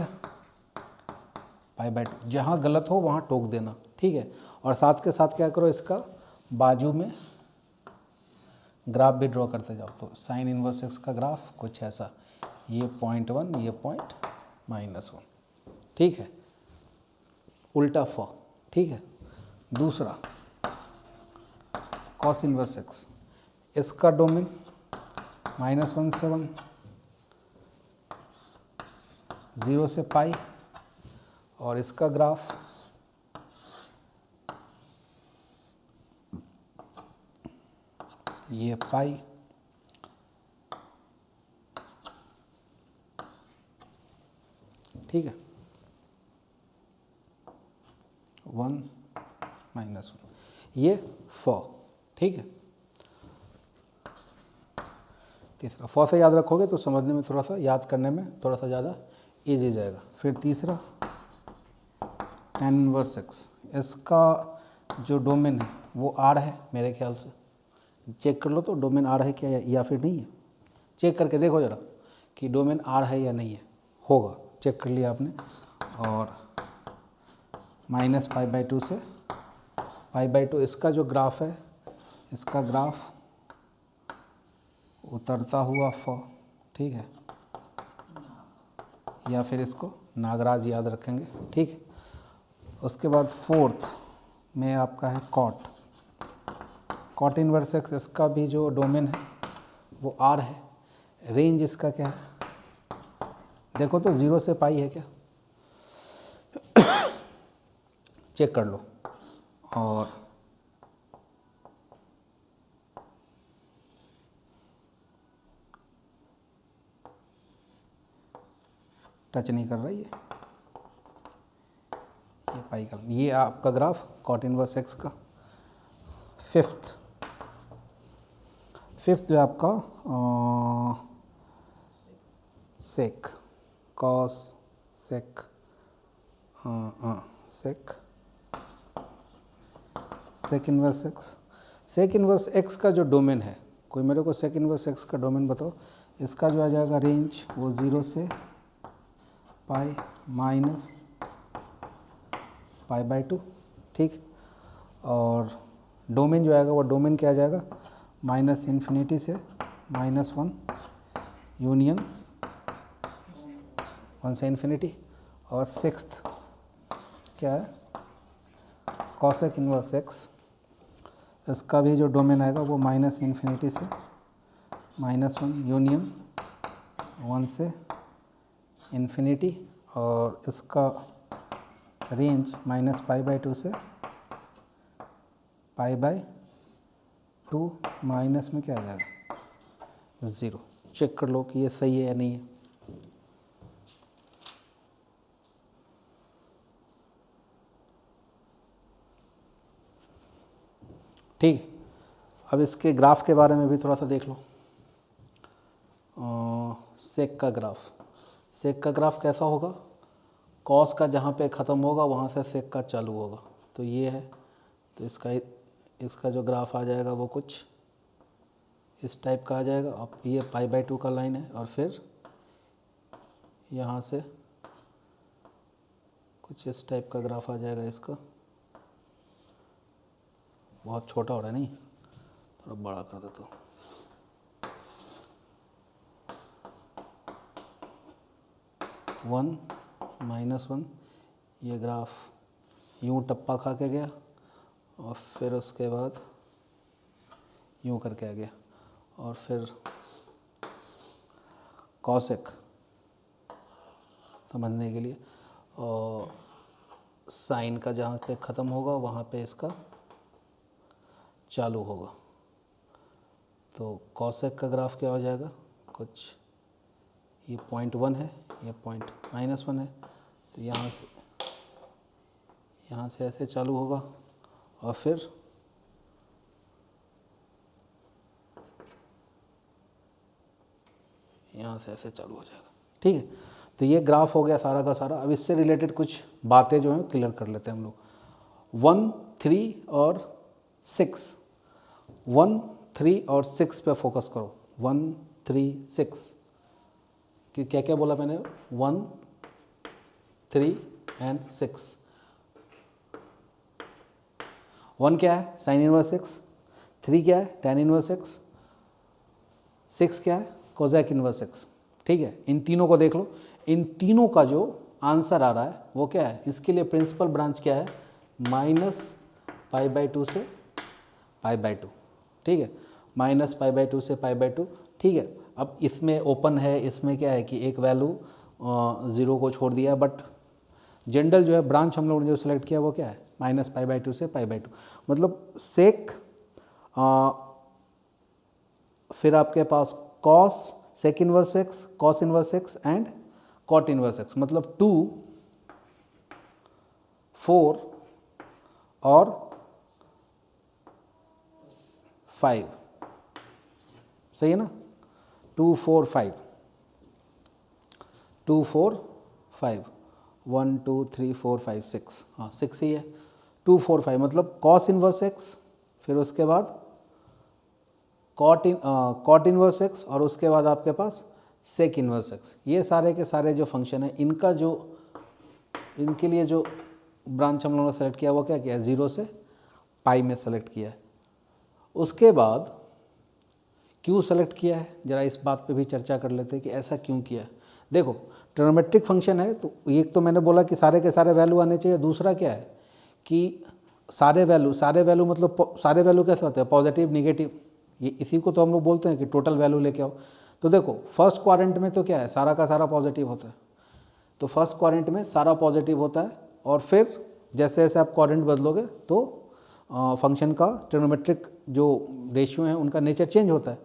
π/2। जहाँ गलत हो वहाँ टोक देना, ठीक है। और साथ के साथ क्या करो, इसका बाजू में ग्राफ भी ड्रॉ करते जाओ। तो साइन इनवर्स एक्स का ग्राफ कुछ ऐसा, ये 0.1 ये पॉइंट -1, ठीक है, उल्टा फ, ठीक है। दूसरा कॉस इनवर्स एक्स, इसका डोमेन -1 से 1, 0 से पाई, और इसका ग्राफ ये पाई, ठीक है, 1 -1, ये फ, ठीक है। तीसरा फ से याद रखोगे तो समझने में थोड़ा सा, याद करने में थोड़ा सा ज़्यादा ईजी जाएगा। फिर तीसरा tan इनवर्स एक्स, इसका जो डोमेन है वो आर है मेरे ख्याल से, चेक कर लो तो डोमेन आर है क्या या फिर नहीं है, चेक करके देखो ज़रा कि डोमेन आर है या नहीं है, होगा, चेक कर लिया आपने। और -π/2 से π/2, इसका जो ग्राफ है, इसका ग्राफ उतरता हुआ फ, ठीक है, या फिर इसको नागराज याद रखेंगे, ठीक है। उसके बाद फोर्थ में आपका है कॉट इनवर्स एक्स, इसका भी जो डोमेन है वो आर है, रेंज इसका क्या है देखो तो 0 से पाई है क्या, चेक कर लो। और टच नहीं कर रहा ये पाई का, ये आपका ग्राफ कॉट इनवर्स एक्स का। फिफ्थ जो है आपका sec, cos sec sec inverse x. Sec inverse x का जो डोमेन है, कोई मेरे को सेक इनवर्स एक्स का डोमेन बताओ। इसका जो आ जाएगा रेंज वो 0 से पाई माइनस π/2, ठीक। और डोमेन जो आएगा वो डोमेन क्या आ जाएगा, -∞ से -1 यूनियन 1 से ∞। और सिक्स्थ क्या है, कॉसेक इनवर्स एक्स, इसका भी जो डोमेन आएगा वो -∞ से -1 यूनियन 1 से ∞। और इसका रेंज -π/2 से π/2 माइनस में क्या आ जाएगा 0। चेक कर लो कि ये सही है या नहीं है। ठीक, अब इसके ग्राफ के बारे में भी थोड़ा सा देख लो। सेक का ग्राफ कैसा होगा, कॉस का जहाँ पे ख़त्म होगा वहाँ से सेक का चालू होगा, तो ये है। तो इसका जो ग्राफ आ जाएगा वो कुछ इस टाइप का आ जाएगा। अब ये π/2 का लाइन है और फिर यहाँ से कुछ इस टाइप का ग्राफ आ जाएगा। इसका बहुत छोटा हो रहा है, नहीं, थोड़ा बड़ा कर देता हूँ। -1 ये ग्राफ यूँ टप्पा खा के गया और फिर उसके बाद यूँ करके आ गया। और फिर कॉसेक समझने के लिए, और साइन का जहाँ पे ख़त्म होगा वहाँ पे इसका चालू होगा। तो कॉसेक का ग्राफ क्या हो जाएगा, कुछ ये 0.1 है, ये -1 है, तो यहाँ से ऐसे चालू होगा और फिर यहाँ से ऐसे चालू हो जाएगा। ठीक है, तो ये ग्राफ हो गया सारा का सारा। अब इससे रिलेटेड कुछ बातें जो हैं क्लियर कर लेते हैं हम लोग। 1, 3 और 6, 1, 3 और 6 पे फोकस करो। 1, 3, 6 कि क्या क्या बोला मैंने, 1, 3 एंड 6। 1 क्या है, साइन इनवर्स 6, 3 क्या है, tan इनवर्स 6, 6 क्या है, कोजेक इनवर्स 6। ठीक है, इन तीनों को देख लो। इन तीनों का जो आंसर आ रहा है वो क्या है, इसके लिए प्रिंसिपल ब्रांच क्या है, -π/2 से π/2। ठीक है, -π/2 से π/2। ठीक है, अब इसमें ओपन है, इसमें क्या है कि एक वैल्यू 0 को छोड़ दिया, बट जनरल जो है ब्रांच हम लोगों ने जो सिलेक्ट किया वो क्या है, -π/2 से π/2। मतलब सेक, फिर आपके पास cos sec inverse 6, cos inverse 6 and cot inverse 6। मतलब 2, 4 और 5। सही है ना, 2, 4, 5, 2, 4, 5, 1, 2, 3, 4, 5, 6, हाँ 6 ही है। 2, 4, 5 मतलब कॉस इनवर्स 6, फिर उसके बाद कॉट इनवर्स 6 और उसके बाद आपके पास सेक इनवर्स 6। ये सारे के सारे जो फंक्शन है इनका जो, इनके लिए जो ब्रांच हम लोगों ने सेलेक्ट किया वो क्या किया है, 0 से पाई में सेलेक्ट किया है। उसके बाद क्यों सेलेक्ट किया है, ज़रा इस बात पे भी चर्चा कर लेते हैं कि ऐसा क्यों किया है। देखो ट्रिग्नोमेट्रिक फंक्शन है, तो एक तो मैंने बोला कि सारे के सारे वैल्यू आने चाहिए। दूसरा क्या है कि सारे वैल्यू मतलब सारे वैल्यू कैसे होते हैं, पॉजिटिव निगेटिव, ये इसी को तो हम लोग बोलते हैं कि टोटल वैल्यू लेके आओ। तो देखो फर्स्ट क्वाड्रेंट में तो क्या है, सारा का सारा पॉजिटिव होता है, तो फर्स्ट क्वाड्रेंट में सारा पॉजिटिव होता है। और फिर जैसे जैसे आप क्वाड्रेंट बदलोगे तो फंक्शन का ट्रिग्नोमेट्रिक जो रेशियो है उनका नेचर चेंज होता है।